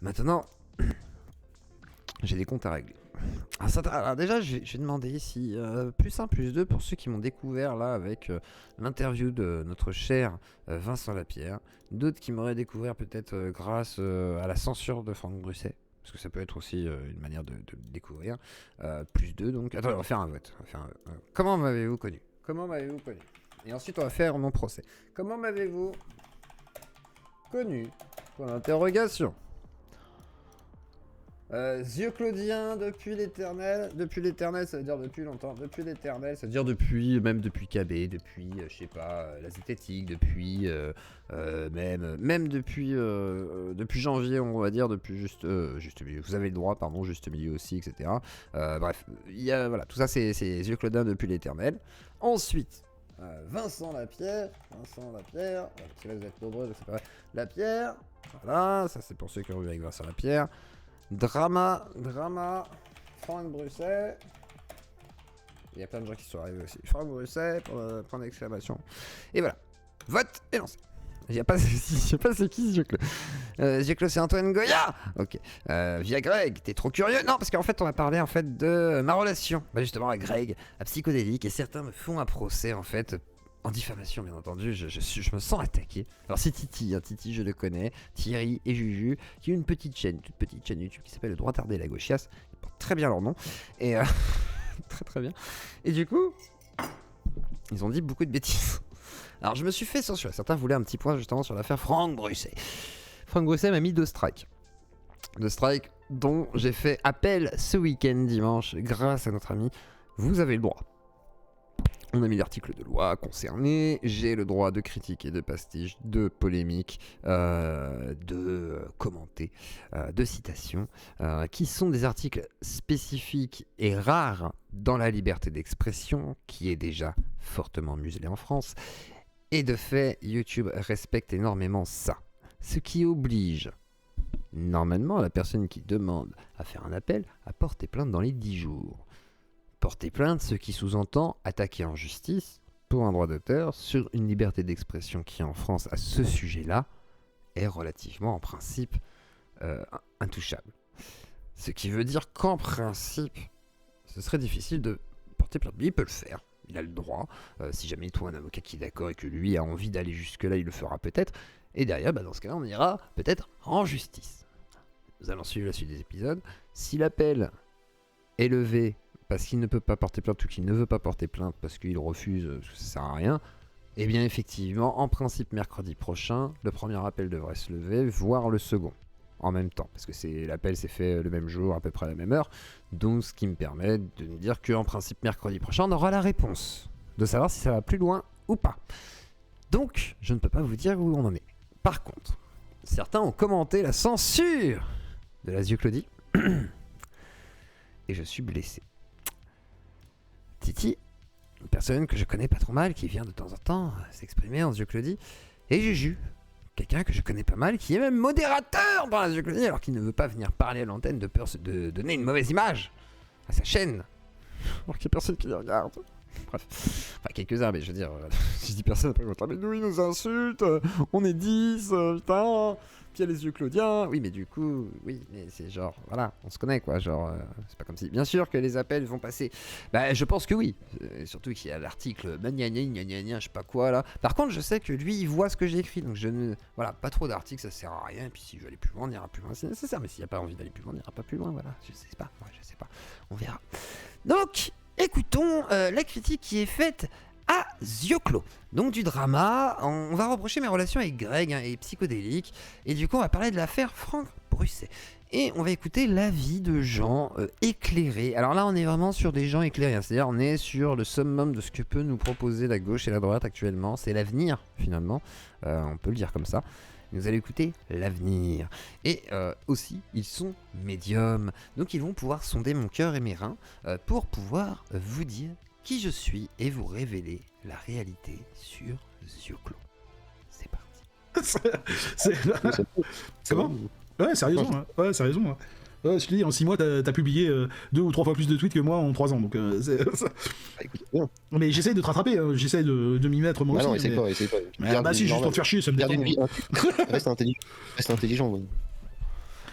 Maintenant, j'ai des comptes à régler. Alors déjà, je vais demander si plus 1, plus 2 pour ceux qui m'ont découvert là avec l'interview de notre cher Vincent Lapierre. D'autres qui m'auraient découvert peut-être grâce à la censure de Franck Brusset. Parce que ça peut être aussi une manière de le découvrir. Plus 2 donc. Attends, on va faire un vote. Comment m'avez-vous connu? Comment m'avez-vous connu? Et ensuite, on va faire mon procès. Comment m'avez-vous connu? Point d'interrogation. Yeux Claudien depuis l'éternel, ça veut dire depuis longtemps, depuis l'éternel, ça veut dire depuis, même depuis KB, depuis, je sais pas, la zététique, depuis, même depuis janvier, on va dire, depuis juste milieu, vous avez le droit, pardon, juste milieu aussi, etc. Bref, il y a, voilà, tout ça c'est Yeux Claudien depuis l'éternel. Ensuite, Vincent Lapierre, parce que là vous êtes nombreux, c'est pas vrai, Lapierre, voilà, ça c'est pour ceux qui ont vu avec Vincent Lapierre. Drama, Franck Brusset. Il y a plein de gens qui sont arrivés aussi. Franck Brusset, point d'exclamation. Et voilà. Vote est lancé. Il n'y a pas c'est qui Zioclo. Zioclo, c'est Antoine Goya. Ok. Via Greg, t'es trop curieux? Non, parce qu'en fait, on va parler en fait de ma relation. Bah justement, à Greg, à Psychodélique. Et certains me font un procès en fait. En diffamation, bien entendu, je me sens attaqué. Alors c'est Titi, Titi je le connais, Thierry et Juju, qui ont une petite chaîne, toute petite chaîne YouTube qui s'appelle Le Droit Tardé et la Gauchiasse. Ils portent très bien leur nom. Et très bien. Et du coup, ils ont dit beaucoup de bêtises. Alors je me suis fait censurer. Certains voulaient un petit point justement sur l'affaire Franck Brusset. Franck Brusset m'a mis 2 strikes. 2 strikes dont j'ai fait appel ce week-end dimanche grâce à notre ami. Vous avez le droit. On a mis l'article de loi concerné, j'ai le droit de critiquer, de pastiche, de polémique, de commenter, de citations, qui sont des articles spécifiques et rares dans la liberté d'expression, qui est déjà fortement muselée en France. Et de fait, YouTube respecte énormément ça. Ce qui oblige, normalement, la personne qui demande à faire un appel à porter plainte dans les 10 jours. Porter plainte, ce qui sous-entend attaquer en justice pour un droit d'auteur sur une liberté d'expression qui en France à ce sujet-là est relativement en principe intouchable. Ce qui veut dire qu'en principe, ce serait difficile de porter plainte. Mais il peut le faire, il a le droit. Si jamais il trouve un avocat qui est d'accord et que lui a envie d'aller jusque-là, il le fera peut-être. Et derrière, dans ce cas-là, on ira peut-être en justice. Nous allons suivre la suite des épisodes. Si l'appel est levé parce qu'il ne peut pas porter plainte ou qu'il ne veut pas porter plainte parce qu'il refuse, parce que ça sert à rien, eh bien effectivement, en principe mercredi prochain, le premier appel devrait se lever, voire le second, en même temps, parce que l'appel s'est fait le même jour, à peu près à la même heure, donc ce qui me permet de me dire qu'en principe mercredi prochain, on aura la réponse, de savoir si ça va plus loin ou pas. Donc, je ne peux pas vous dire où on en est. Par contre, certains ont commenté la censure de la Claudie, et je suis blessé. Titi, une personne que je connais pas trop mal, qui vient de temps en temps s'exprimer en Claudie, et Juju, quelqu'un que je connais pas mal, qui est même modérateur dans la Claudie, alors qu'il ne veut pas venir parler à l'antenne de peur de donner une mauvaise image à sa chaîne, alors qu'il y a personne qui les regarde. Bref, enfin quelques-uns, mais je veux dire, si je dis personne, après mais nous ils nous insultent, on est 10, putain, puis il y a les yeux claudiens, oui mais du coup, oui, mais c'est genre, voilà, on se connaît quoi, genre, c'est pas comme si, bien sûr que les appels vont passer, bah je pense que oui, surtout qu'il y a l'article, je sais pas quoi là, par contre je sais que lui il voit ce que j'ai écrit, donc je ne, voilà, pas trop d'articles, ça sert à rien, et puis s'il veut aller plus loin, on ira plus loin, c'est nécessaire, mais s'il n'y a pas envie d'aller plus loin, on ira pas plus loin, voilà, je sais pas, on verra. Donc, écoutons la critique qui est faite à Zioclo. Donc du drama, on va reprocher mes relations avec Greg et Psychodélique. Et du coup, on va parler de l'affaire Franck Brusset. Et on va écouter l'avis de gens éclairés. Alors là, on est vraiment sur des gens éclairés. C'est-à-dire, on est sur le summum de ce que peut nous proposer la gauche et la droite actuellement. C'est l'avenir, finalement. On peut le dire comme ça. Vous allez écouter l'avenir. Et aussi, ils sont médiums. Donc ils vont pouvoir sonder mon cœur et mes reins pour pouvoir vous dire qui je suis et vous révéler la réalité sur Zioclo. C'est parti. Comment ? Ouais, sérieusement. Ouais, sérieusement. Ouais, je te dis, en 6 mois, t'as publié 2 ou 3 fois plus de tweets que moi en 3 ans. Donc, mais j'essaye de te rattraper, j'essaye de m'y mettre moi aussi. Non, essaye pas. Bah si, juste pour te faire chier, ça me dérange. Reste intelligent.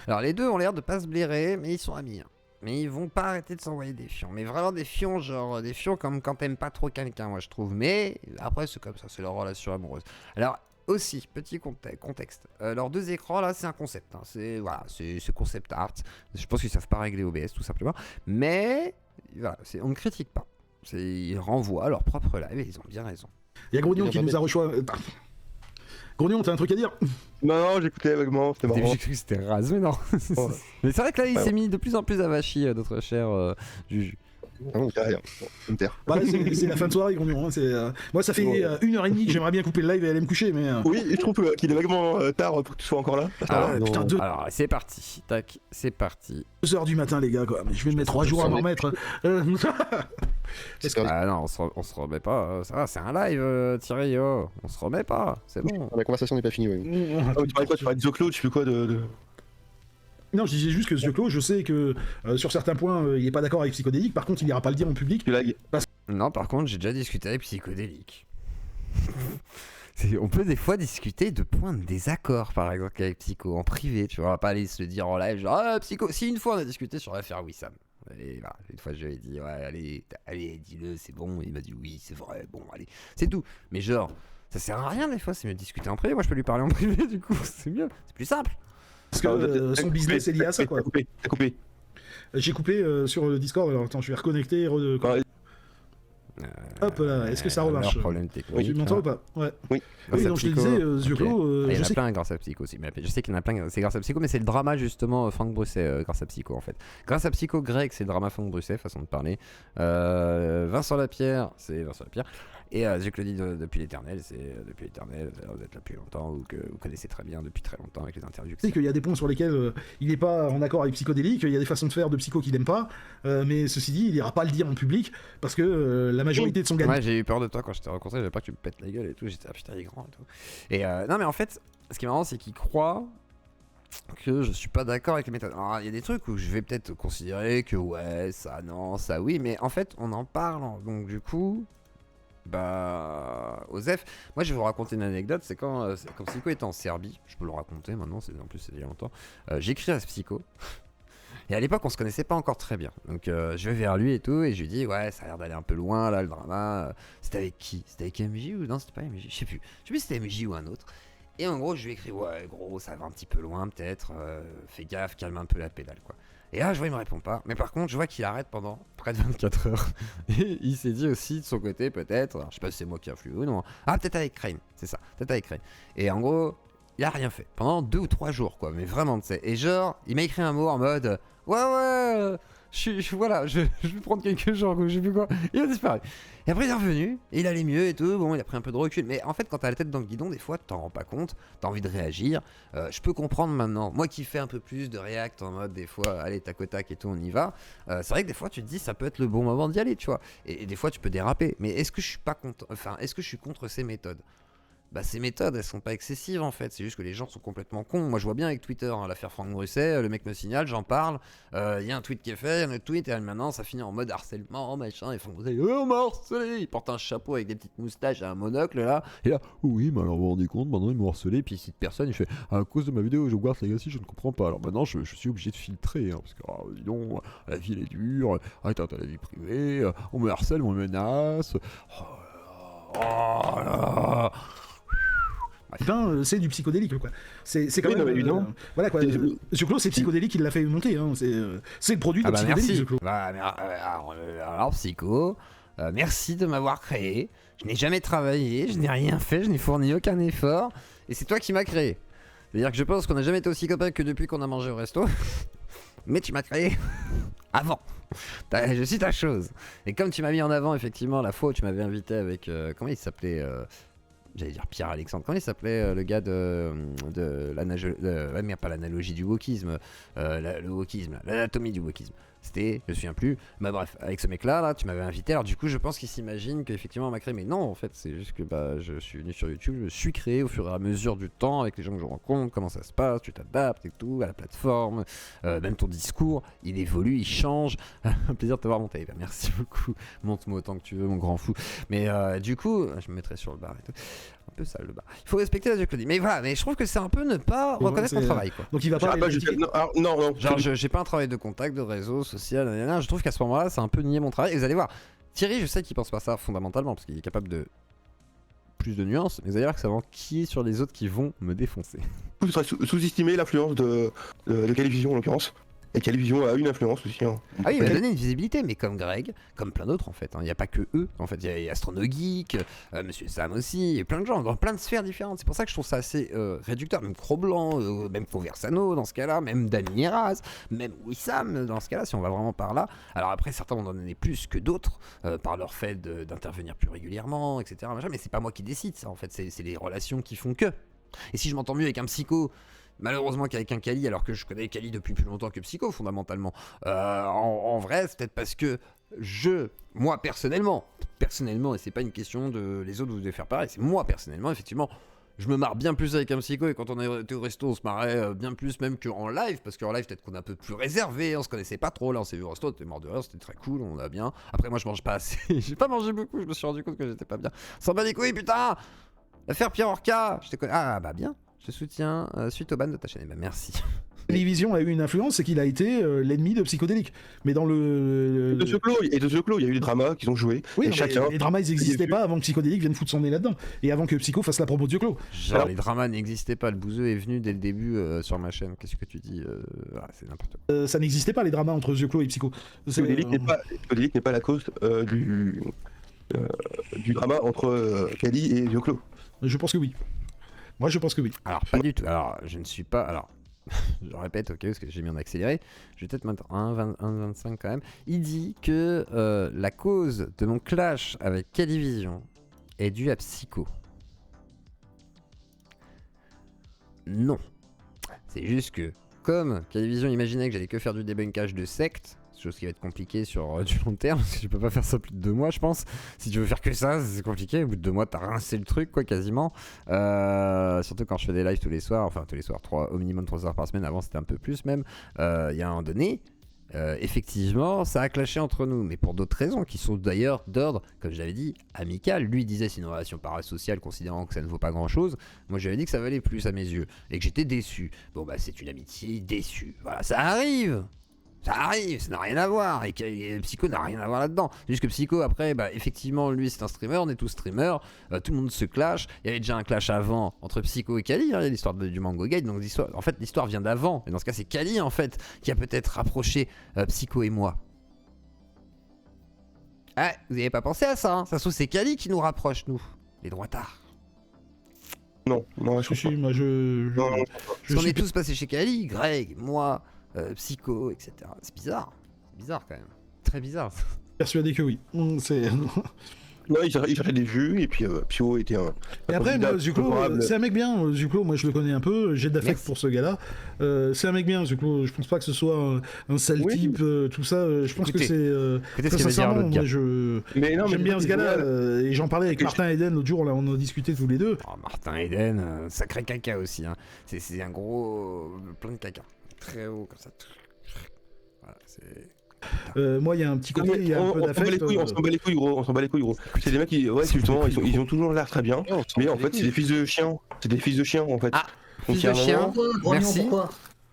Alors les deux ont l'air de pas se blairer, mais ils sont amis. Hein. Mais ils vont pas arrêter de s'envoyer des fions. Mais vraiment des fions, genre des fions comme quand t'aimes pas trop quelqu'un, moi je trouve. Mais après c'est comme ça, c'est leur relation amoureuse. Alors aussi, petit contexte. Leurs deux écrans là, c'est un concept. Hein. C'est voilà, c'est concept art. Je pense qu'ils savent pas régler OBS tout simplement. Mais voilà, on ne critique pas. Ils renvoient leur propre live et ils ont bien raison. Il y a Grognon qui nous a rejoint. Grognon, t'as un truc à dire? Non, j'écoutais vaguement, c'était marrant. J'ai cru que c'était rase, mais non. Ouais. Mais c'est vrai que là, il s'est mis de plus en plus avachi, notre cher Juju. Non, t'as rien. Je me taire. Bah, c'est la fin de soirée, Grognon. Hein, moi, ça fait 1h30 que j'aimerais bien couper le live et aller me coucher, mais. Oui, je trouve qu'il est vaguement tard pour que tu sois encore là. Putain, Alors, c'est parti. Tac, c'est parti. 2h du matin, les gars, quoi. Mais je vais me mettre 3 jours à m'en remettre. Ah non, on se remet pas. Ça va, c'est un live, Thierry. Oh. On se remet pas. C'est bon. La conversation n'est pas finie, oui. Tu parlais quoi? Tu parlais de Zoclo, je sais plus quoi de... Non, je disais juste que Zioclo, je sais que sur certains points, il est pas d'accord avec Psychodélique. Par contre, il ira pas le dire en public. Tu lagues. Non, par contre, j'ai déjà discuté avec Psychodélique. On peut des fois discuter de points de désaccord, par exemple, avec Psycho, en privé, tu vois, on va pas aller se le dire en live, genre, ah, Psycho, si une fois on a discuté sur l'affaire Wissam, et voilà, une fois je lui ai dit, ouais, allez, dis-le, c'est bon, il m'a dit, oui, c'est vrai, bon, allez, c'est tout, mais genre, ça sert à rien des fois, c'est mieux de discuter en privé, moi je peux lui parler en privé, du coup, c'est mieux, c'est plus simple. Parce que son business est lié à ça, quoi. T'as coupé. J'ai coupé sur le Discord, alors attends, je vais reconnecter. Hop là, est-ce que ça remarche? Problème technique. Tu m'entends ou pas? Ouais. Oui. Oui, donc je te disais, Zioclo, il y en je a sais plein grâce à Psycho aussi. Mais je sais qu'il y en a plein, c'est grâce à Psycho, mais c'est le drama justement Franck Brusset grâce à Psycho en fait. Grâce à Psycho, Greg, c'est le drama Franck Brusset, façon de parler. Vincent Lapierre, c'est Vincent Lapierre. Et Zioclo dit depuis l'éternel, c'est depuis l'éternel, vous êtes là depuis longtemps, ou que vous connaissez très bien depuis très longtemps avec les interviews. sais qu'il y a des points sur lesquels il n'est pas en accord avec Psychodélique, il y a des façons de faire de Psycho qu'il n'aime pas, mais ceci dit, il n'ira pas le dire en public parce que la majorité de son gagnant. Ouais, j'ai eu peur de toi quand je t'ai rencontré, j'avais pas que tu me pètes la gueule et tout, j'étais putain, il est grand et tout. Et non, mais en fait, ce qui est marrant, c'est qu'il croit que je suis pas d'accord avec les méthodes. Alors, il y a des trucs où je vais peut-être considérer que ouais, ça non, ça oui, mais en fait, on en parle, donc du coup. Bah, Osef, moi je vais vous raconter une anecdote, c'est quand Psycho était en Serbie, je peux le raconter maintenant, en plus c'est il y a longtemps, j'écris à Psycho, et à l'époque on se connaissait pas encore très bien, donc je vais vers lui et tout, et je lui dis ouais ça a l'air d'aller un peu loin là le drama, c'était avec qui? C'était avec MJ ou non c'était pas MJ, je sais plus si c'était MJ ou un autre, et en gros je lui écris ouais gros ça va un petit peu loin peut-être, fais gaffe, calme un peu la pédale quoi. Et là, je vois, il me répond pas. Mais par contre, je vois qu'il arrête pendant près de 24 heures. Et il s'est dit aussi de son côté, peut-être. Alors, je sais pas si c'est moi qui ai influé ou non. Ah, peut-être avec Crane. C'est ça. Peut-être avec Crane. Et en gros, il a rien fait. Pendant 2 ou 3 jours, quoi. Mais vraiment, tu sais. Et genre, il m'a écrit un mot en mode ouais. Voilà, je vais prendre quelques jours, je sais plus quoi. Il a disparu. Et après, il est revenu, et il allait mieux et tout. Bon, il a pris un peu de recul. Mais en fait, quand t'as la tête dans le guidon, des fois, tu t'en rends pas compte. T'as envie de réagir. Je peux comprendre maintenant. Moi qui fais un peu plus de react en mode, des fois, allez, tac au tac et tout, on y va. C'est vrai que des fois, tu te dis, ça peut être le bon moment d'y aller, tu vois. Et des fois, tu peux déraper. Mais est-ce que je suis pas contre. Enfin, est-ce que je suis contre ces méthodes? Bah, ces méthodes, elles sont pas excessives en fait, c'est juste que les gens sont complètement cons. Moi je vois bien avec Twitter, hein, l'affaire Franck Brusset, le mec me signale, j'en parle, il y a un tweet qui est fait, il y a un autre tweet, et maintenant ça finit en mode harcèlement, machin, et Franck Brusset, on m'a harcelé, il porte un chapeau avec des petites moustaches et un monocle là, et là, oui, mais alors vous vous rendez compte, maintenant ils m'ont harcelé, puis cette personne il fait, à cause de ma vidéo je Hogwarts Legacy, je ne comprends pas, alors maintenant je suis obligé de filtrer, hein, parce que, dis donc, la vie elle est dure, attends, t'as la vie privée, on me harcèle, on me menace, oh là. Putain, c'est du psychodélique quoi. C'est quand oui, même. Évidemment. Voilà quoi. Zioclo, c'est psychodélique qui l'a fait monter. Hein. C'est le produit de psychodélique, Zioclo. Alors, Psycho, merci de m'avoir créé. Je n'ai jamais travaillé, je n'ai rien fait, je n'ai fourni aucun effort. Et c'est toi qui m'as créé. C'est-à-dire que je pense qu'on n'a jamais été aussi copains que depuis qu'on a mangé au resto. Mais tu m'as créé avant. Je suis ta chose. Et comme tu m'as mis en avant, effectivement, la fois où tu m'avais invité avec. Comment il s'appelait j'allais dire Pierre-Alexandre. Comment il s'appelait le gars de pas l'analogie du wokisme, le wokisme, l'anatomie du wokisme. C'était, je me souviens plus. Bah bref, avec ce mec-là, là, tu m'avais invité. Alors du coup, je pense qu'il s'imagine qu'effectivement on m'a créé. Mais non, en fait, c'est juste que bah, je suis venu sur YouTube, je me suis créé au fur et à mesure du temps avec les gens que je rencontre, comment ça se passe, tu t'adaptes et tout à la plateforme, même ton discours, il évolue, il change. Un plaisir de t'avoir monté. Bah, merci beaucoup. Monte-moi autant que tu veux, mon grand fou. Mais du coup, je me mettrai sur le bar et tout. Un peu sale le bar. Il faut respecter la Claudie. Mais voilà, mais je trouve que c'est un peu ne pas reconnaître mon travail, quoi. Donc il va pas aller critiquer. Non. Genre, j'ai pas un travail de contact, de réseau, social, nanana. Je trouve qu'à ce moment-là, c'est un peu nier mon travail. Et vous allez voir, Thierry, je sais qu'il pense pas ça fondamentalement, parce qu'il est capable de plus de nuances, mais vous allez voir que ça va qui est sur les autres qui vont me défoncer. Vous serez sous-estimer l'influence de Calivision en l'occurrence. Et Calivision a une influence aussi. Hein. Ah oui, il m'a donné une visibilité, mais comme Greg, comme plein d'autres en fait. Il n'y a pas que eux. En fait, il y a Astronogeek, Monsieur Sam aussi, et plein de gens dans plein de sphères différentes. C'est pour ça que je trouve ça assez réducteur. Même Cro-Blanc, même Conversano dans ce cas-là, même Dany Eraz, même Wissam dans ce cas-là, si on va vraiment par là. Alors après, certains vont en donner plus que d'autres par leur fait d'intervenir plus régulièrement, etc. Mais c'est pas moi qui décide ça en fait. C'est les relations qui font que. Et si je m'entends mieux avec un psycho, malheureusement qu'avec un Kali, alors que je connais Kali depuis plus longtemps que Psycho fondamentalement, en vrai c'est peut-être parce que moi personnellement, et c'est pas une question de les autres vous devez faire pareil, c'est moi personnellement effectivement, je me marre bien plus avec un Psycho, et quand on était au resto on se marrait bien plus même qu'en live, parce qu'en live peut-être qu'on est un peu plus réservé, on se connaissait pas trop, là on s'est vu au resto, on était mort de rire, c'était très cool, on a bien, après moi je mange pas assez, j'ai pas mangé beaucoup, je me suis rendu compte que j'étais pas bien, s'en bat les couilles putain, l'affaire Pierre Orca, ah bah bien. Je soutiens suite au ban de ta chaîne. Eh ben, merci. Télévision a eu une influence, c'est qu'il a été l'ennemi de Psychodélique. Mais dans le. De ce clos, il y a eu des dramas qui ont joué. Oui, et non, chacun. les dramas ils n'existaient pas avant que Psychodélique vienne foutre son nez là-dedans. Et avant que Psycho fasse la promo de Clos. Genre, alors, les dramas n'existaient pas. Le bouseux est venu dès le début sur ma chaîne. Qu'est-ce que tu dis c'est n'importe quoi. Ça n'existait pas les dramas entre Clos et Psycho. Psychodélique n'est pas la cause du drama entre Kali et Clos. Je pense que oui. Moi, je pense que oui. Alors, pas du tout. Alors, je ne suis pas. Alors, je répète, ok, parce que j'ai mis en accéléré. Je vais peut-être mettre 1,25 quand même. Il dit que la cause de mon clash avec Calivision est due à Psycho. Non. C'est juste que, comme Calivision imaginait que j'allais que faire du débunkage de secte, chose qui va être compliquée sur du long terme, parce que tu peux pas faire ça plus de 2 mois je pense. Si tu veux faire que ça, c'est compliqué, au bout de 2 mois t'as rincé le truc quoi quasiment. Surtout quand je fais des lives tous les soirs, enfin tous les soirs, au minimum 3 heures par semaine, avant c'était un peu plus même. Il y a un moment donné, effectivement ça a clashé entre nous, mais pour d'autres raisons qui sont d'ailleurs d'ordre, comme je l'avais dit, amical. Lui disait c'est une relation parasociale considérant que ça ne vaut pas grand chose, moi j'avais dit que ça valait plus à mes yeux, et que j'étais déçu. Bon bah c'est une amitié déçue, voilà, ça arrive. Ça arrive, ça n'a rien à voir, et Psycho n'a rien à voir là-dedans. C'est juste que Psycho, après, bah, effectivement, lui c'est un streamer, on est tous streamers, tout le monde se clash. Il y avait déjà un clash avant entre Psycho et Kali, hein, l'histoire du Mango Gate, donc en fait l'histoire vient d'avant, et dans ce cas c'est Kali en fait qui a peut-être rapproché Psycho et moi. Ah, vous n'avez pas pensé à ça, hein. Ça se trouve c'est Kali qui nous rapproche, nous, les droitards. Non, je suis. Moi, Parce qu'on est tous passés chez Kali, Greg, moi, Psycho, etc. C'est bizarre quand même. Très bizarre. Persuadé que oui. C'est. Non, il cherchait des vues, et puis Pio était un. Et après, moi, Zuclo, c'est un mec bien. Zuclo, moi je le connais un peu, j'ai de l'affect pour ce gars-là. C'est un mec bien, Zuclo. Je pense pas que ce soit un sale type, tout ça. Je pense que c'est. Très sincèrement, moi j'aime bien ce gars-là. Et j'en parlais avec Martin Eden l'autre jour, là, on en discutait tous les deux. Oh, Martin Eden, sacré caca aussi. Hein. C'est un gros. Plein de caca. Très haut, comme ça. Voilà, c'est. Moi, il y a un petit côté, il y a un peu d'affect. On s'en bat les couilles, gros. C'est des mecs qui, ouais, justement, ils ont toujours l'air très bien, mais en fait, c'est des fils de chiens. C'est des fils de chiens, en fait. Ah, fils de chien. Merci.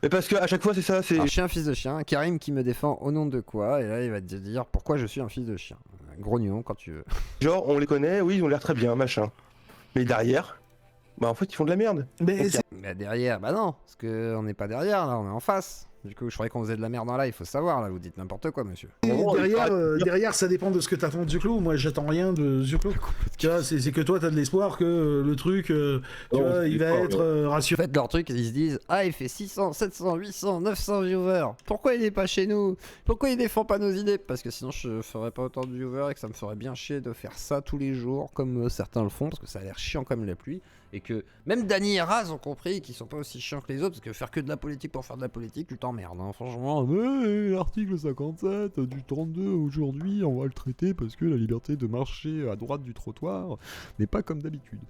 Mais parce qu'à chaque fois, c'est ça. Je suis un fils de chien. Karim qui me défend au nom de quoi? Et là, il va te dire pourquoi je suis un fils de chien. Grognon quand tu veux. Genre, on les connaît, oui, ils ont l'air très bien, machin. Mais derrière, bah en fait, ils font de la merde. Mais derrière, bah non, parce qu'on n'est pas derrière, là, on est en face. Du coup, je croyais qu'on faisait de la merde en live, il faut savoir, là, vous dites n'importe quoi, monsieur. Derrière, ça dépend de ce que t'attends de Zuclo. Moi, j'attends rien de Zuclo. Tu vois, c'est que toi, t'as de l'espoir que le truc, tu vois, il va être rassuré. En fait, leur truc, ils se disent, ah, il fait 600, 700, 800, 900 viewers. Pourquoi il est pas chez nous? Pourquoi il défend pas nos idées? Parce que sinon, je ferais pas autant de viewers et que ça me ferait bien chier de faire ça tous les jours, comme certains le font, parce que ça a l'air chiant comme la pluie. et que même Dany et Raz ont compris qu'ils sont pas aussi chiants que les autres, parce que faire que de la politique pour faire de la politique, tu t'emmerdes, hein, franchement. Mais l'article 57 du 32 aujourd'hui, on va le traiter parce que la liberté de marcher à droite du trottoir n'est pas comme d'habitude.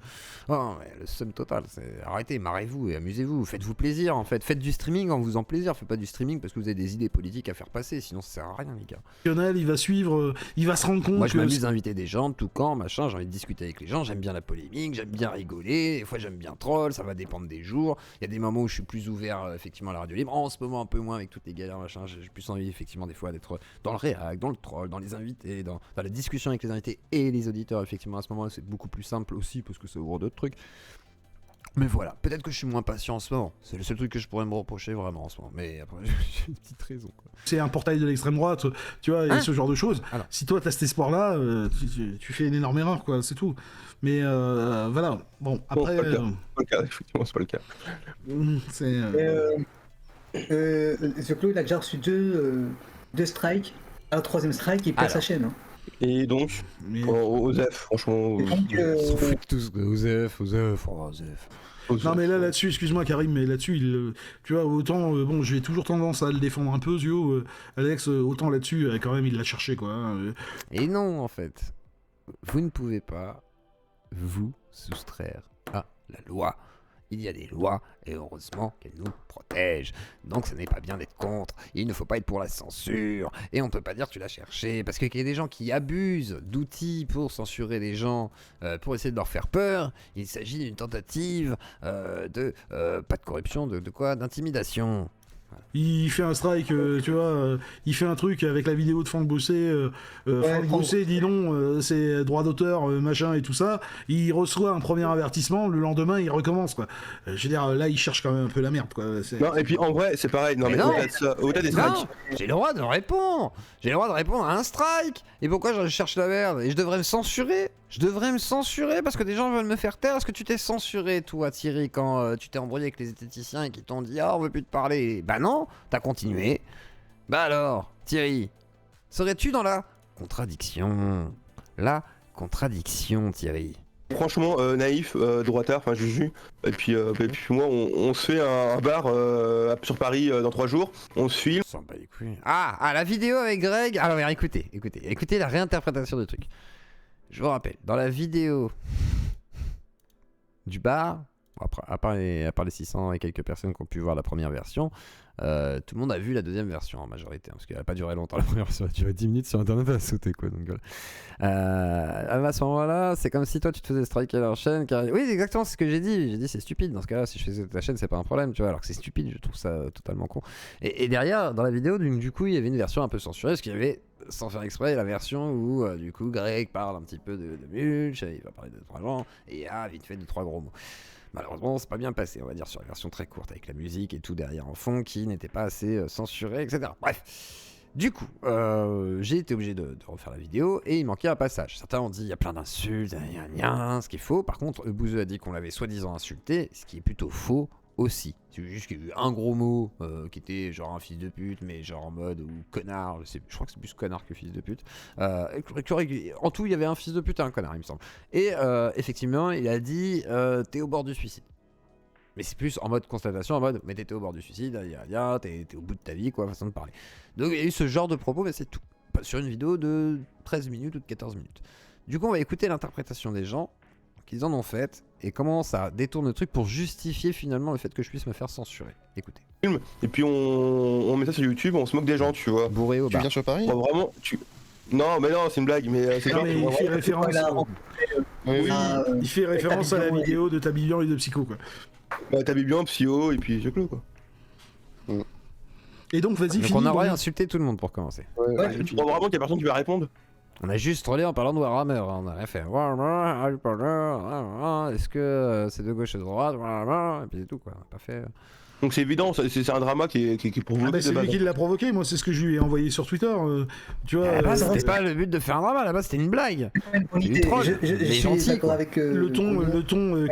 Oh, mais le seum total, arrêtez, marrez-vous et amusez-vous, faites-vous plaisir en fait, faites du streaming en vous en plaisir, faites pas du streaming parce que vous avez des idées politiques à faire passer, sinon ça sert à rien les gars. Lionel, il va suivre, il va se rendre compte. Moi je m'amuse à inviter des gens de tout camp, machin, j'ai envie de discuter avec les gens, j'aime bien la polémique, j'aime bien rigoler, des fois j'aime bien troll, ça va dépendre des jours, il y a des moments où je suis plus ouvert effectivement à la radio libre, en ce moment un peu moins avec toutes les galères machin, j'ai plus envie effectivement des fois d'être dans le réac, dans le troll, dans les invités, dans la discussion avec les invités et les auditeurs effectivement à ce moment là c'est beaucoup plus simple aussi parce que ça ouvre d'autres trucs. Mais voilà, peut-être que je suis moins patient en ce moment. C'est le seul truc que je pourrais me reprocher vraiment en ce moment. Mais après, j'ai une petite raison. Quoi. C'est un portail de l'extrême droite, tu vois, et ce genre de choses. Alors. Si toi, t'as cet espoir-là, tu fais une énorme erreur, quoi, c'est tout. Mais voilà, bon, après... c'est pas le cas, effectivement, c'est pas le cas. Claude, il a déjà reçu deux strikes. Un troisième strike, il perd sa chaîne. Hein. Et donc, Osef, franchement... Ils s'en foutent tous, Osef. Non mais là-dessus, excuse-moi Karim, mais là-dessus, tu vois, autant, bon, j'ai toujours tendance à le défendre un peu, Zio, Alex, autant là-dessus, quand même, il l'a cherché, quoi. Et non, en fait, vous ne pouvez pas vous soustraire à la loi. Il y a des lois, et heureusement qu'elles nous protègent. Donc ce n'est pas bien d'être contre, il ne faut pas être pour la censure, et on ne peut pas dire que tu l'as cherché, parce qu'il y a des gens qui abusent d'outils pour censurer les gens, pour essayer de leur faire peur. Il s'agit d'une tentative de, pas de corruption, de quoi, d'intimidation. Voilà. Il fait un strike, tu vois, il fait un truc avec la vidéo de Franck Bossé, Franck Bossé dit non, c'est droit d'auteur, machin et tout ça, il reçoit un premier avertissement, le lendemain il recommence, quoi. Je veux dire, là il cherche quand même un peu la merde, quoi. Non, et puis en vrai, c'est pareil, non, mais au-delà de ça, au-delà des strikes... J'ai le droit de répondre, à un strike, et pourquoi je cherche la merde, et je devrais me censurer parce que des gens veulent me faire taire. Est-ce que tu t'es censuré, toi, Thierry, quand tu t'es embrouillé avec les esthéticiens et qu'ils t'ont dit « Ah, on veut plus te parler ?» Bah non, t'as continué. Bah alors, Thierry, serais-tu dans la contradiction? La contradiction, Thierry. Franchement, naïf, droitard, enfin Juju, et puis moi, on se fait un bar sur Paris dans 3 jours, on se filme. Ah, la vidéo avec Greg. Alors, écoutez la réinterprétation du truc. Je vous rappelle, dans la vidéo du bar, à part les 600 et quelques personnes qui ont pu voir la première version, tout le monde a vu la deuxième version en majorité, hein, parce qu'elle n'a pas duré longtemps. La première version a duré 10 minutes sur internet, elle a sauté quoi. Donc, à ce moment-là, c'est comme si toi tu te faisais striker leur chaîne. Oui, exactement, c'est ce que j'ai dit. J'ai dit c'est stupide. Dans ce cas-là, si je faisais ta chaîne, c'est pas un problème, tu vois. Alors que c'est stupide, je trouve ça totalement con. Et derrière, dans la vidéo, du coup, il y avait une version un peu censurée, parce qu'il y avait, sans faire exprès, la version où du coup Greg parle un petit peu de Mulch, il va parler de 3 gens, et vite fait 2-3 gros mots. Malheureusement, c'est pas bien passé, on va dire, sur la version très courte, avec la musique et tout derrière en fond, qui n'était pas assez censuré, etc. Bref. Du coup, j'ai été obligé de refaire la vidéo, et il manquait un passage. Certains ont dit, il y a plein d'insultes, ce qui est faux. Par contre, Bouzeux a dit qu'on l'avait soi-disant insulté, ce qui est plutôt faux aussi. C'est juste qu'il y a eu un gros mot qui était genre un fils de pute, mais genre en mode ou connard, je crois que c'est plus connard que fils de pute. En tout, il y avait un fils de pute et un connard, il me semble. Et effectivement, il a dit t'es au bord du suicide. Mais c'est plus en mode constatation, en mode mais t'étais au bord du suicide, t'es au bout de ta vie, quoi, façon de parler. Donc il y a eu ce genre de propos, mais c'est tout. Sur une vidéo de 13 minutes ou de 14 minutes. Du coup, on va écouter l'interprétation des gens qu'ils en ont fait et comment ça détourne le truc pour justifier finalement le fait que je puisse me faire censurer. Écoutez. Et puis on met ça sur YouTube, on se moque des gens, tu vois. Bourré au bar. Tu viens sur Paris? Vraiment, Non, mais non, c'est une blague, mais c'est non, mais il fait référence. Il fait référence à la vidéo de Tabibian et de Psycho, quoi. Bah, Tabibian, Psycho et puis je clôt, quoi. Et donc, vas-y, on aurait insulté tout le monde pour commencer. Tu crois vraiment qu'il y a personne qui va répondre? On a juste trollé en parlant de Warhammer, on a rien fait. Est-ce que c'est de gauche et de droite? Et puis c'est tout, quoi. On a pas fait. Donc c'est évident, c'est un drama qui est provoqué. C'est lui qui l'a provoqué, moi c'est ce que je lui ai envoyé sur Twitter. Tu vois, là-bas, c'était pas le but de faire un drama, là-bas c'était une blague. C'est une troll. Je suis d'accord avec le ton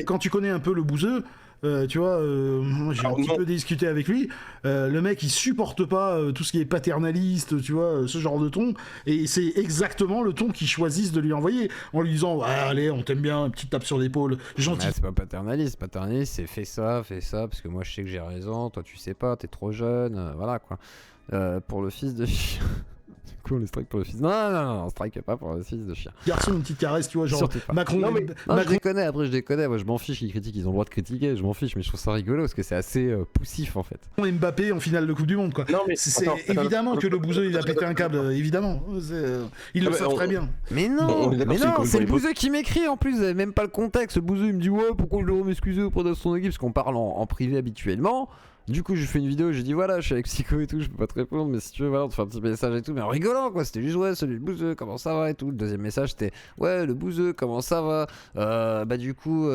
quand tu connais un peu le bouseux, tu vois, moi j'ai un petit peu discuté avec lui. Le mec, il supporte pas tout ce qui est paternaliste, tu vois, ce genre de ton. Et c'est exactement le ton qu'ils choisissent de lui envoyer, en lui disant allez, on t'aime bien, une petite tape sur l'épaule, gentil. C'est pas paternaliste, c'est fais ça, parce que moi je sais que j'ai raison, toi tu sais pas, t'es trop jeune, voilà quoi. Pour le fils de chien. Du coup, on les strike pour le fils. Non, on strike pas pour le fils de chien. Garçon, une petite caresse, tu vois, genre Macron. Non, je déconne, moi je m'en fiche, ils critiquent, ils ont le droit de critiquer, je m'en fiche, mais je trouve ça rigolo parce que c'est assez poussif en fait. Mbappé en finale de Coupe du Monde, quoi. Non, mais c'est évidemment que le bouseux il a pété un câble, évidemment. Ils le savent très bien. Mais non, c'est le bouseux qui m'écrit en plus, vous avez même pas le contexte. Le bouseux il me dit ouais, pourquoi je dois m'excuser auprès de son équipe parce qu'on parle en privé habituellement. Du coup, j'ai fait une vidéo, j'ai dit voilà, je suis avec Psycho et tout, je peux pas te répondre, mais si tu veux, voilà, on te fait un petit message et tout, mais en rigolant quoi, c'était juste ouais, salut le bouseux, comment ça va et tout. Le deuxième message c'était ouais, le bouseux, comment ça va. Du coup,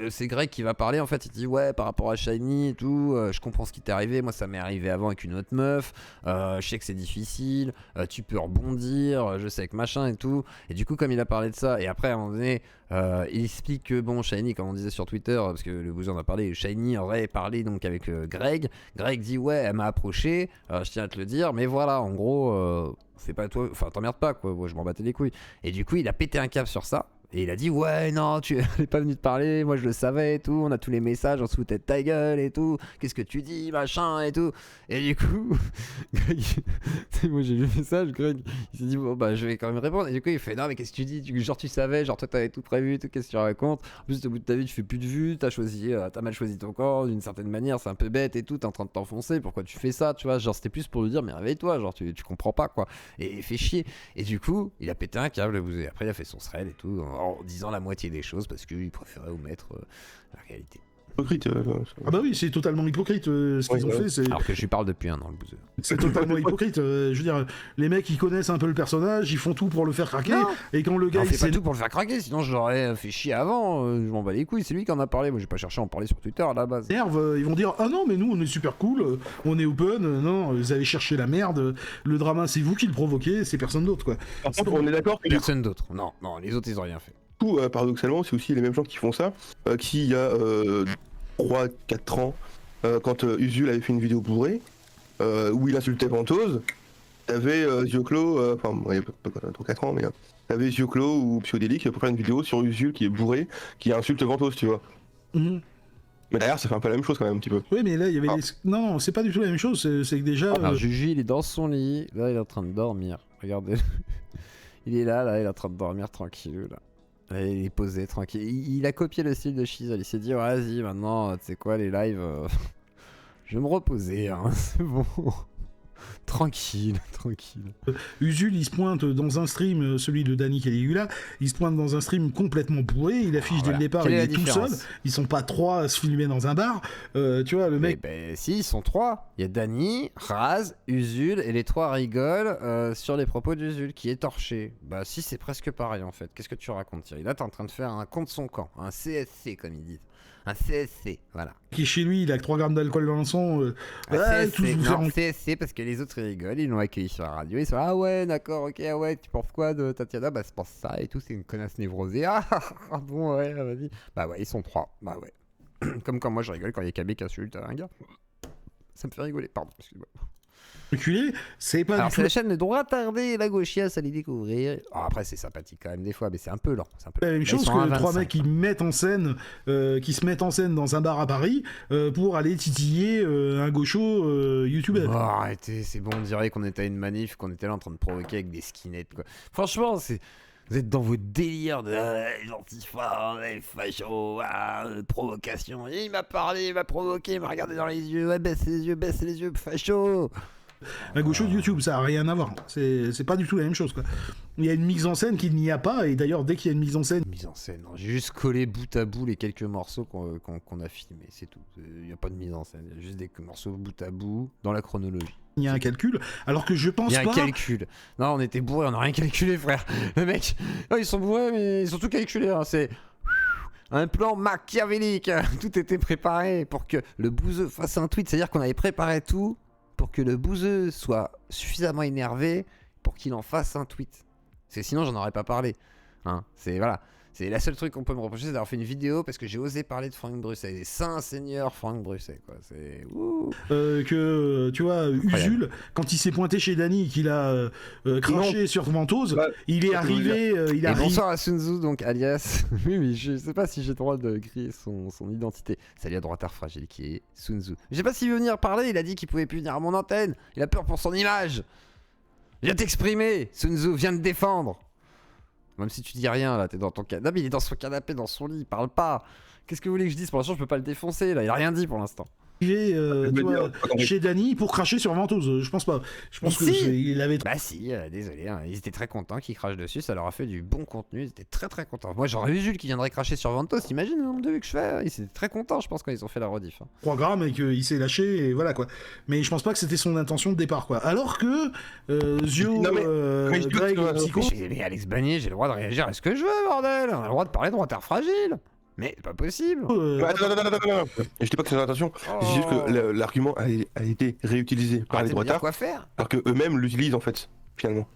c'est Greg qui va parler en fait, il dit ouais, par rapport à Shiny et tout, je comprends ce qui t'est arrivé, moi ça m'est arrivé avant avec une autre meuf, je sais que c'est difficile, tu peux rebondir, je sais que machin et tout. Et du coup, comme il a parlé de ça, et après à un moment donné, il explique que bon, Shiny, comme on disait sur Twitter, parce que le bouseux en a parlé, Shiny aurait parlé donc avec Greg dit ouais, elle m'a approché, je tiens à te le dire, mais voilà, en gros, c'est pas toi, enfin t'emmerdes pas quoi, moi, je m'en battais les couilles. Et du coup, il a pété un câble sur ça. Et il a dit ouais non tu n'es pas venu te parler, moi je le savais et tout, on a tous les messages, on se foutait de ta gueule et tout, qu'est-ce que tu dis machin et tout. Et du coup Greg, moi j'ai vu le message, Greg il s'est dit bon bah je vais quand même répondre. Et du coup il fait non mais qu'est-ce que tu dis, genre tu savais, genre toi t'avais tout prévu, tout, qu'est-ce que tu racontes, en plus au bout de ta vie tu fais plus de vues, t'as mal choisi ton corps d'une certaine manière, c'est un peu bête et tout, t'es en train de t'enfoncer, pourquoi tu fais ça, tu vois, genre c'était plus pour lui dire mais réveille-toi, genre tu comprends pas quoi, et il fait chier. Et du coup il a pété un câble, et après il a fait son thread et tout en disant la moitié des choses parce qu'il préférait omettre la réalité. Hypocrite. Ah bah oui, c'est totalement hypocrite ce qu'ils ont fait. C'est... Alors que je lui parle depuis un an, le bouseux. C'est totalement hypocrite. Je veux dire, les mecs ils connaissent un peu le personnage, ils font tout pour le faire craquer. Non. Et quand le gars il fait pas tout pour le faire craquer, sinon je l'aurais fait chier avant. Je m'en bats les couilles, c'est lui qui en a parlé. Moi j'ai pas cherché à en parler sur Twitter à la base. Ils vont dire ah non mais nous on est super cool, on est open, non vous allez chercher la merde. Le drama c'est vous qui le provoquez, c'est personne d'autre quoi. Par contre on est d'accord que personne d'autre. Non les autres ils ont rien fait. Du coup paradoxalement c'est aussi les mêmes gens qui font ça, qui il y a 3-4 ans, quand Usul avait fait une vidéo bourrée, où il insultait Vantose, t'avais Zioclo, enfin, il y a pas 3-4 ans, mais t'avais Zioclo ou Psychodélique pour faire une vidéo sur Usul qui est bourré, qui insulte Vantose, tu vois. Mm-hmm. Mais derrière, ça fait un peu la même chose quand même, un petit peu. Oui, mais là, il y avait Non, c'est pas du tout la même chose, c'est que déjà... Alors, Juju, il est dans son lit, là, il est en train de dormir, regardez. Il est là, il est en train de dormir tranquille, là. Il est posé tranquille. Il a copié le style de Shizel. Il s'est dit vas-y maintenant, tu sais quoi, les lives, je vais me reposer, hein, c'est bon. Tranquille. Usul il se pointe dans un stream, celui de Danny Caligula, il se pointe dans un stream complètement bourré, il affiche dès le départ, il est tout seul, ils sont pas 3 à se filmer dans un bar, tu vois le mec... Si, ils sont 3, il y a Danny, Raz, Usul et les 3 rigolent sur les propos d'Usul qui est torché. Bah si, c'est presque pareil en fait, qu'est-ce que tu racontes Thierry? Là t'es en train de faire un contre son camp, un CSC comme ils disent. Un CSC, voilà. Qui chez lui, il a que 3 grammes d'alcool dans le sang. CSC parce que les autres ils rigolent, ils l'ont accueilli sur la radio, ils sont ah ouais, d'accord, ok, ah ouais, tu penses quoi de Tatiana? Bah, je pense ça et tout, c'est une connasse névrosée. Ah bon, ouais, vas-y. Bah, ouais, ils sont 3. Bah, ouais. Comme quand moi je rigole quand il y a KB qui insulte un gars. Ça me fait rigoler, pardon, excuse-moi. Reculé, c'est pas. Alors, c'est la chaîne de droite tardée, la gauchiasse à les découvrir. Oh, après, c'est sympathique quand même des fois, mais c'est un peu lent. C'est un peu la même chose que 3 mecs qui mettent en scène, qui se mettent en scène dans un bar à Paris pour aller titiller un gaucho youtubeur. Oh, arrêtez, c'est bon, on dirait qu'on était à une manif, qu'on était là en train de provoquer avec des skinettes, quoi. Franchement, c'est. Vous êtes dans vos délires de l'antifa, facho, provocation. Il m'a parlé, il m'a provoqué, il m'a regardé dans les yeux. Ouais, baisse les yeux, facho. Un gaucho de YouTube, ça a rien à voir. C'est pas du tout la même chose, quoi. Il y a une mise en scène qu'il n'y a pas, et d'ailleurs, dès qu'il y a une mise en scène... non, j'ai juste collé bout à bout les quelques morceaux qu'on a filmés, c'est tout. Il n'y a pas de mise en scène, il y a juste des morceaux bout à bout dans la chronologie. Il y a un calcul, alors que je pense pas... Il y a un calcul. Non, on était bourrés, on n'a rien calculé, frère. Le mec, ils sont bourrés, mais ils ont tout calculé, hein. C'est... un plan machiavélique. Tout était préparé pour que le bouseux fasse un tweet, c'est-à-dire qu'on avait préparé tout pour que le bouseux soit suffisamment énervé pour qu'il en fasse un tweet. Parce que sinon, j'en aurais pas parlé. Hein, c'est voilà. C'est la seule truc qu'on peut me reprocher, c'est d'avoir fait une vidéo parce que j'ai osé parler de Franck Brusset. Saint-Seigneur Franck Brusset, quoi. C'est... que, tu vois, Usul, quand il s'est pointé chez Dany et qu'il a craché sur Ventose, il est arrivé... bonsoir à Sun Tzu, donc alias... oui, mais je sais pas si j'ai le droit de crier son identité. Salut à droitard fragile qui est Sun Tzu. Je sais pas s'il veut venir parler, il a dit qu'il pouvait plus venir à mon antenne. Il a peur pour son image. Viens t'exprimer, Sun Tzu, viens te défendre. Même si tu dis rien là, t'es dans ton canapé, il est dans son canapé, dans son lit, il parle pas. Qu'est-ce que vous voulez que je dise? Pour l'instant, je peux pas le défoncer là, il a rien dit pour l'instant. Chez Dany pour cracher sur Ventose, je pense pas. Je pense qu'il avait... Bah si, désolé, hein. Ils étaient très contents qu'ils crachent dessus, ça leur a fait du bon contenu, ils étaient très très contents. Moi j'aurais eu Jules qui viendrait cracher sur Ventose, t'imagines le nombre de vues que je fais? Ils étaient très contents, je pense, quand ils ont fait la rediff. 3 grammes et qu'il s'est lâché, et voilà quoi. Mais je pense pas que c'était son intention de départ quoi. Alors que Zio, Greg, Psycho... Mais Alex Bagné, j'ai le droit de réagir à ce que je veux, bordel. On a le droit de parler de droitard fragile. Mais c'est pas possible. Attends. Je dis pas que c'est son intention. C'est juste que l'argument a été réutilisé par les droitards. Quoi faire? Alors qu'eux-mêmes l'utilisent en fait, finalement.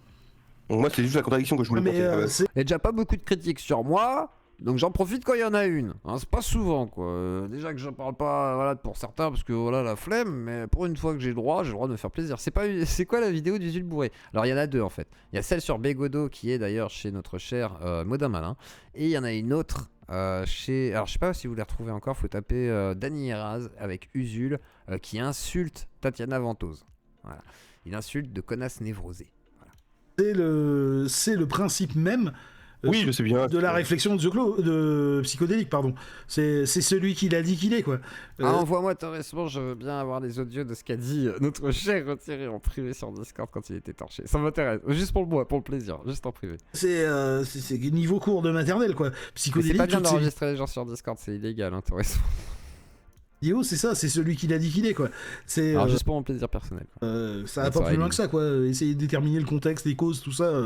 Donc moi c'est juste la contradiction que je voulais porter. Il y a déjà pas beaucoup de critiques sur moi. Donc j'en profite quand il y en a une. Hein, c'est pas souvent quoi. Déjà que je parle pas voilà, pour certains parce que voilà la flemme. Mais pour une fois que j'ai le droit de me faire plaisir. C'est quoi la vidéo d'Usul Bourré? Alors il y en a deux en fait. Il y a celle sur Bégodeau qui est d'ailleurs chez notre cher Modin Malin. Et il y en a une autre alors je sais pas si vous les retrouvez encore. Faut taper Dany Heraz avec Usul qui insulte Tatiana Ventose. Voilà. Il insulte de connasse névrosée. Voilà. C'est le principe même. Oui, je sais bien. De la réflexion de psychodélique, pardon. C'est celui qui l'a dit qu'il est, quoi. Envoie-moi ton réponse, je veux bien avoir les audios de ce qu'a dit notre cher retiré en privé sur Discord quand il était torché. Ça m'intéresse, juste pour le plaisir, juste en privé. C'est niveau cours de maternelle, quoi. Psychodélique. C'est pas bien d'enregistrer les gens sur Discord, c'est illégal, hein, ton réponse. C'est ça, c'est celui qui l'a dit qu'il est, quoi. Alors juste pour mon plaisir personnel, quoi. Ça va pas plus loin que ça, quoi. Essayer de déterminer le contexte, les causes, tout ça,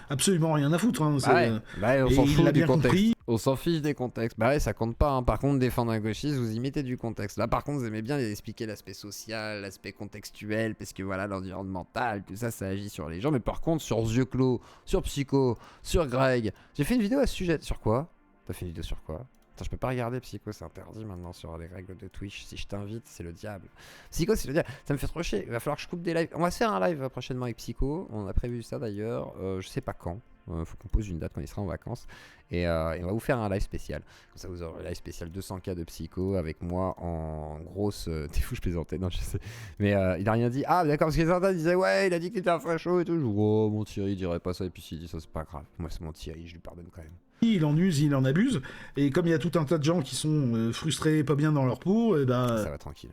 absolument rien à foutre. Hein. On s'en fout du contexte. Compris. On s'en fiche des contextes. Bah ouais, ça compte pas. Hein. Par contre, défendre un gauchiste, vous y mettez du contexte. Là, par contre, vous aimez bien expliquer l'aspect social, l'aspect contextuel, parce que voilà, l'environnemental, tout ça, ça agit sur les gens. Mais par contre, sur Yeux Clos, sur Psycho, sur Greg, j'ai fait une vidéo à ce sujet. Sur quoi? T'as fait une vidéo sur quoi? Attends, je peux pas regarder Psycho, c'est interdit maintenant sur les règles de Twitch. Si je t'invite, c'est le diable. Psycho, c'est le diable. Ça me fait trop chier. Il va falloir que je coupe des lives. On va se faire un live prochainement avec Psycho. On a prévu ça d'ailleurs. Je sais pas quand. Faut qu'on pose une date quand il sera en vacances. Et on va vous faire un live spécial. Comme ça, vous aurez un live spécial 200K de Psycho avec moi en grosse. T'es fou, je plaisantais. Non, je sais. Mais il a rien dit. Ah, d'accord, parce que certains disaient, ouais, il a dit qu'il était un facho et tout. Je dis, oh, mon Thierry, il dirait pas ça. Et puis s'il dit ça, c'est pas grave. Moi, c'est mon Thierry, je lui pardonne quand même. Il en use, il en abuse, et comme il y a tout un tas de gens qui sont frustrés, pas bien dans leur peau, et ça va tranquille.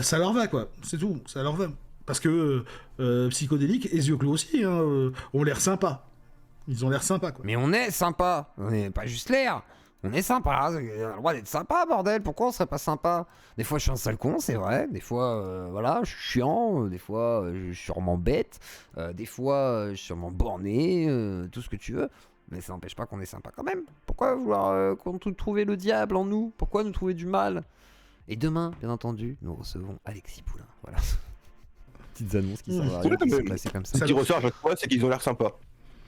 Ça leur va, quoi, c'est tout, ça leur va. Parce que psychodélique et Yeux Clos aussi ont l'air sympas. Ils ont l'air sympas, quoi. Mais on est sympa, on est pas juste l'air. On est sympa, on a le droit d'être sympa, bordel. Pourquoi on serait pas sympa? Des fois je suis un sale con, c'est vrai. Des fois, voilà, je suis chiant. Des fois, je suis sûrement bête. Des fois, je suis sûrement borné. Tout ce que tu veux. Mais ça n'empêche pas qu'on est sympa quand même. Pourquoi vouloir trouver le diable en nous? Pourquoi nous trouver du mal? Et demain, bien entendu, nous recevons Alexis Poulain. Voilà. Petites annonces qui sont passées comme ça. Ce qui ressort à chaque fois, c'est qu'ils ont l'air sympas.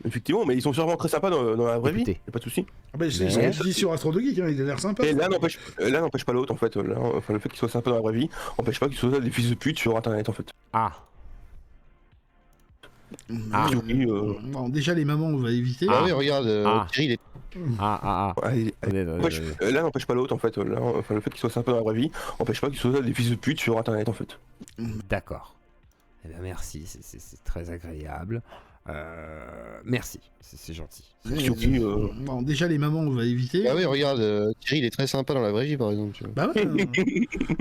Effectivement, mais ils sont sûrement très sympas dans la vraie vie. Y'a pas de soucis. Ah bah, c'est ce que je dis sur Astro de Geek, il a l'air sympa. Et l'un n'empêche pas l'autre en fait. Le fait qu'ils soient sympas dans la vraie vie n'empêche pas qu'ils soient des fils de pute sur internet en fait. Bon, déjà les mamans on va éviter. Oui, regarde, Thierry il est... L'un n'empêche pas l'autre en fait. Le fait qu'ils soient sympas dans la vraie vie n'empêche pas qu'ils soient des fils de pute sur internet en fait. D'accord. Eh bien merci, c'est très agréable. Merci, c'est gentil. Bon, déjà les mamans on va éviter. Ah oui, regarde, Thierry il est très sympa dans la vraie vie par exemple. Tu vois. Bah ouais.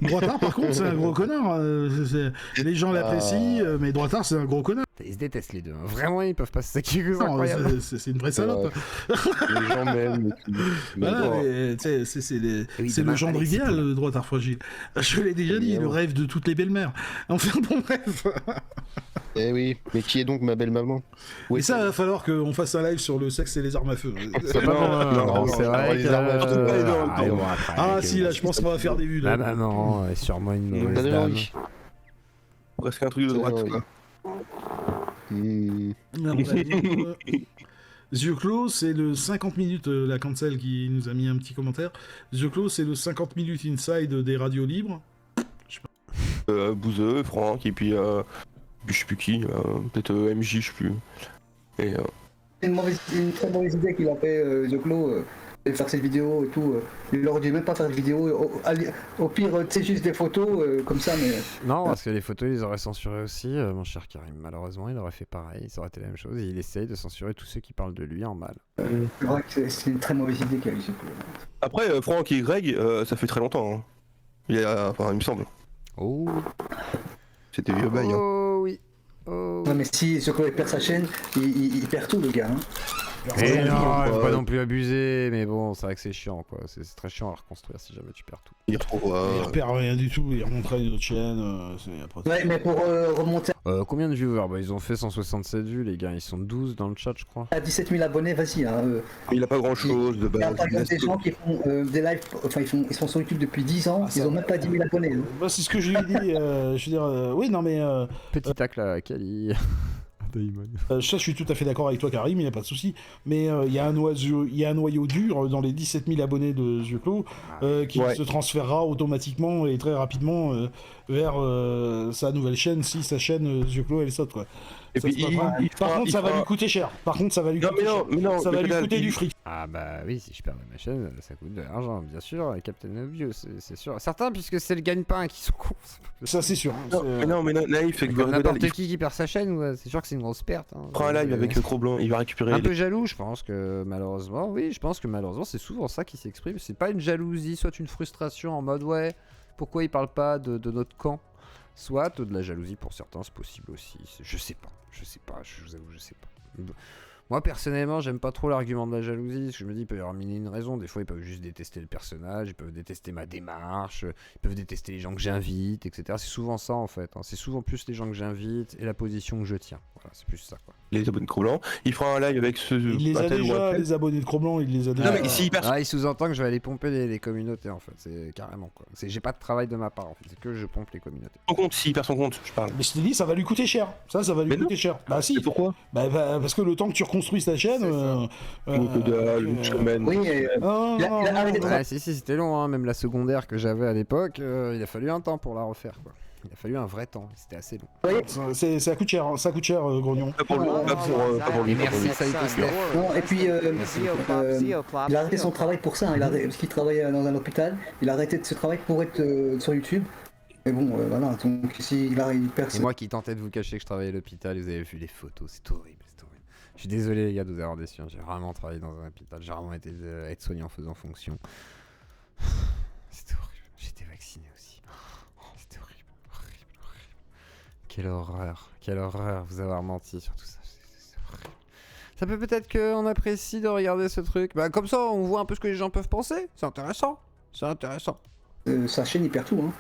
Droitard par contre c'est un gros connard. Les gens l'apprécient, mais Droitard c'est un gros connard. Ils se détestent les deux. Hein. Vraiment ils peuvent pas se sécuriser. C'est une vraie salope. Les gens m'aiment. Voilà, c'est le genre idéal, le Droitard fragile. Je l'ai déjà dit, le rêve de toutes les belles-mères. Enfin bon bref. Eh oui, mais qui est donc ma belle maman? Et ça va falloir qu'on fasse un live sur le sexe et les armes à feu. C'est vrai que... si là je pense qu'on va faire des vues. Ah bah non, sûrement une mauvaise dame. Presque un truc de droite quoi. Yeux clos, c'est le 50 minutes, la cancel qui nous a mis un petit commentaire. Yeux clos, c'est le 50 minutes inside des radios libres. Bouzeux, Franck, et puis je sais plus qui, peut-être MJ, je sais plus. Et, une très mauvaise idée qu'il a fait, The Claw, de faire cette vidéo et tout. Il aurait dû même pas faire de vidéo. Au pire, c'est juste des photos comme ça, mais. Non, parce que les photos, ils les auraient censurées aussi, mon cher Karim. Malheureusement, il aurait fait pareil, ça aurait été la même chose. Et il essaye de censurer tous ceux qui parlent de lui en mal. C'est vrai que c'est une très mauvaise idée qu'il a eu, The Claw. Après, Franck et Greg, ça fait très longtemps. Hein. Il me semble. Oh. C'était vieux bail. Hein. Oh oui. Oh. Non, mais si The Claw perd sa chaîne, il perd tout, le gars. Hein. Mais non, il faut pas non plus abuser, mais bon, c'est vrai que c'est chiant quoi. C'est très chiant à reconstruire si jamais tu perds tout. Il retrouve. Il repère rien du tout, il remontera une autre chaîne. Ouais, mais pour remonter Combien de viewers? Bah, ils ont fait 167 vues, les gars. Ils sont 12 dans le chat, je crois. à 17 000 abonnés, vas-y. Hein, il a pas grand chose de il y a base. par exemple des gens qui font des lives, enfin ils sont sur YouTube depuis 10 ans, ils ont même pas 10 000 abonnés. Hein. Bah, c'est ce que je lui ai dit. Je veux dire, oui, non, mais. Petit tacle à Kali. Ça, je suis tout à fait d'accord avec toi, Karim, il n'y a pas de souci. Mais il y a un noyau dur dans les 17 000 abonnés de Yeux Clos qui se transférera automatiquement et très rapidement vers sa nouvelle chaîne si sa chaîne Yeux Clos elle saute quoi. Et puis, Par contre, ça va lui coûter cher. Ça va lui coûter du fric. Ah bah oui, si je perds ma chaîne, ça coûte de l'argent, bien sûr. Captain Obvious, c'est sûr. Certains, puisque c'est le gagne-pain qui sont cons. Ça, c'est sûr. Non, mais naïf, c'est que n'importe qui perd sa chaîne, c'est sûr que c'est une grosse perte. Hein. Prends un live avec le gros blanc, il va récupérer. Un peu jaloux, je pense que malheureusement, c'est souvent ça qui s'exprime. C'est pas une jalousie, soit une frustration en mode ouais, pourquoi il parle pas de notre camp, soit de la jalousie pour certains, c'est possible aussi. Je sais pas, je vous avoue, je sais pas. Moi personnellement, j'aime pas trop l'argument de la jalousie, parce que je me dis, il peut y avoir mille et une raisons. Des fois, ils peuvent juste détester le personnage, ils peuvent détester ma démarche, ils peuvent détester les gens que j'invite, etc. C'est souvent ça en fait. Hein. C'est souvent plus les gens que j'invite et la position que je tiens. Voilà, c'est plus ça quoi. Les abonnés de Cro-Blanc, il fera un live avec ce. Il les a déjà, les abonnés de Cro-Blanc, il les a déjà. Non, mais si il sous-entend que je vais aller pomper les communautés en fait. C'est carrément quoi. J'ai pas de travail de ma part en fait. C'est que je pompe les communautés. Son compte, s'il perd son compte, je parle. Mais je te dis, ça va lui coûter cher. Ça va lui coûter cher. Bah si. Et pourquoi? Bah, parce que le temps que tu reconstruis ta chaîne. Une semaine. Oui, si, c'était long, hein. Même la secondaire que j'avais à l'époque, il a fallu un temps pour la refaire quoi. Il a fallu un vrai temps, c'était assez long. Ça coûte cher, Grognon. Pas pour lui. Merci, ça a été Steph. Non, et puis il a arrêté son travail pour ça, parce qu'il travaillait dans un hôpital, il a arrêté de ce travail pour être sur YouTube. Mais bon, voilà, donc si il perd. C'est moi qui tentais de vous cacher que je travaillais à l'hôpital, vous avez vu les photos, c'est horrible. Je suis désolé les gars de vous avoir déçu, j'ai vraiment travaillé dans un hôpital, j'ai vraiment été aide-soignant en faisant fonction. C'était horrible, j'étais vacciné aussi. C'était horrible. Quelle horreur vous avoir menti sur tout ça. C'est horrible. Ça peut peut-être qu'on apprécie de regarder ce truc. Bah comme ça on voit un peu ce que les gens peuvent penser, c'est intéressant. Sa chaîne il perd tout hein.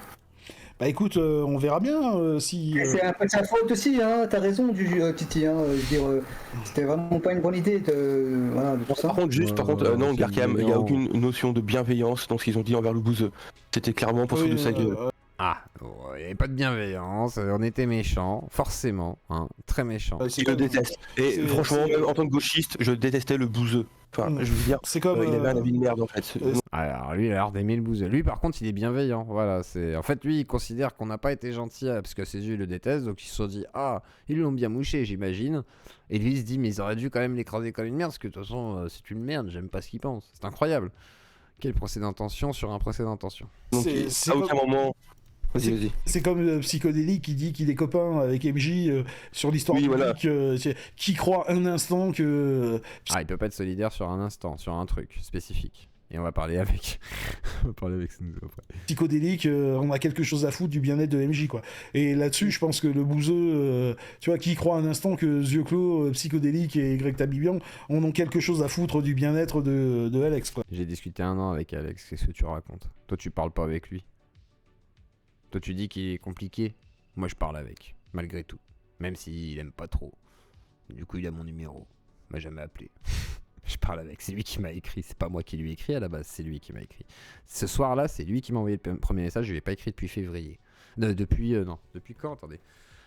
Bah écoute, on verra bien si. C'est un peu de sa faute aussi, hein. T'as raison, Titi. Hein. Je veux dire, c'était vraiment pas une bonne idée de tout ça. Par contre, non, Garcam, il n'y a aucune notion de bienveillance dans ce qu'ils ont dit envers le bouseux. C'était clairement pour foutre de sa gueule. Il n'y avait pas de bienveillance, on était méchants, forcément, hein, très méchants. Je le déteste. Et franchement, même en tant que gauchiste, je détestais le bouseux. Enfin, je veux dire, c'est comme, il avait un avis de merde en fait. Alors lui, il a l'air d'aimer le bouseux. Lui, par contre, il est bienveillant. Voilà, en fait, lui, il considère qu'on n'a pas été gentil parce qu'à ses yeux, il le déteste. Donc, ils se sont dit, ils l'ont bien mouché, j'imagine. Et lui, il se dit, mais ils auraient dû quand même l'écraser comme une merde, parce que de toute façon, c'est une merde, j'aime pas ce qu'il pense. C'est incroyable. Quel procès d'intention sur un procès d'intention. Donc, à aucun moment. Vas-y. C'est comme Psychodélique qui dit qu'il est copain avec MJ sur l'histoire publique, qui croit un instant que... il peut pas être solidaire sur un instant, sur un truc spécifique. Et on va parler avec Snoozo après. Psychodélique, on a quelque chose à foutre du bien-être de MJ quoi. Et là-dessus, je pense que le bouseux, tu vois, qui croit un instant que Yeux Clos, Psychodélique et Greg Tabibian en ont quelque chose à foutre du bien-être de Alex quoi. J'ai discuté 1 an avec Alex, qu'est-ce que tu racontes? Toi, tu parles pas avec lui. Toi, tu dis qu'il est compliqué. Moi, je parle avec, malgré tout. Même s'il aime pas trop. Du coup, il a mon numéro. Il m'a jamais appelé. Je parle avec. C'est lui qui m'a écrit. C'est pas moi qui lui ai écrit à la base. C'est lui qui m'a écrit. Ce soir-là, c'est lui qui m'a envoyé le premier message. Je lui ai pas écrit depuis février. Depuis quand? Attendez.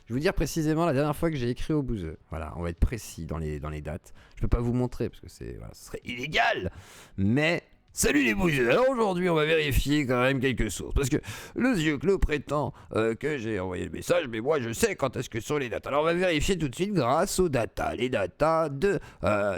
Je Je vais vous dire précisément la dernière fois que j'ai écrit au bouseux. Voilà, on va être précis dans les dates. Je peux pas vous montrer parce que ce serait illégal. Mais salut les bouseux. Alors aujourd'hui, on va vérifier quand même quelques sources parce que le Zieux Clos prétend que j'ai envoyé le message, mais moi je sais quand est-ce que sont les dates. Alors on va vérifier tout de suite grâce aux datas. Les datas de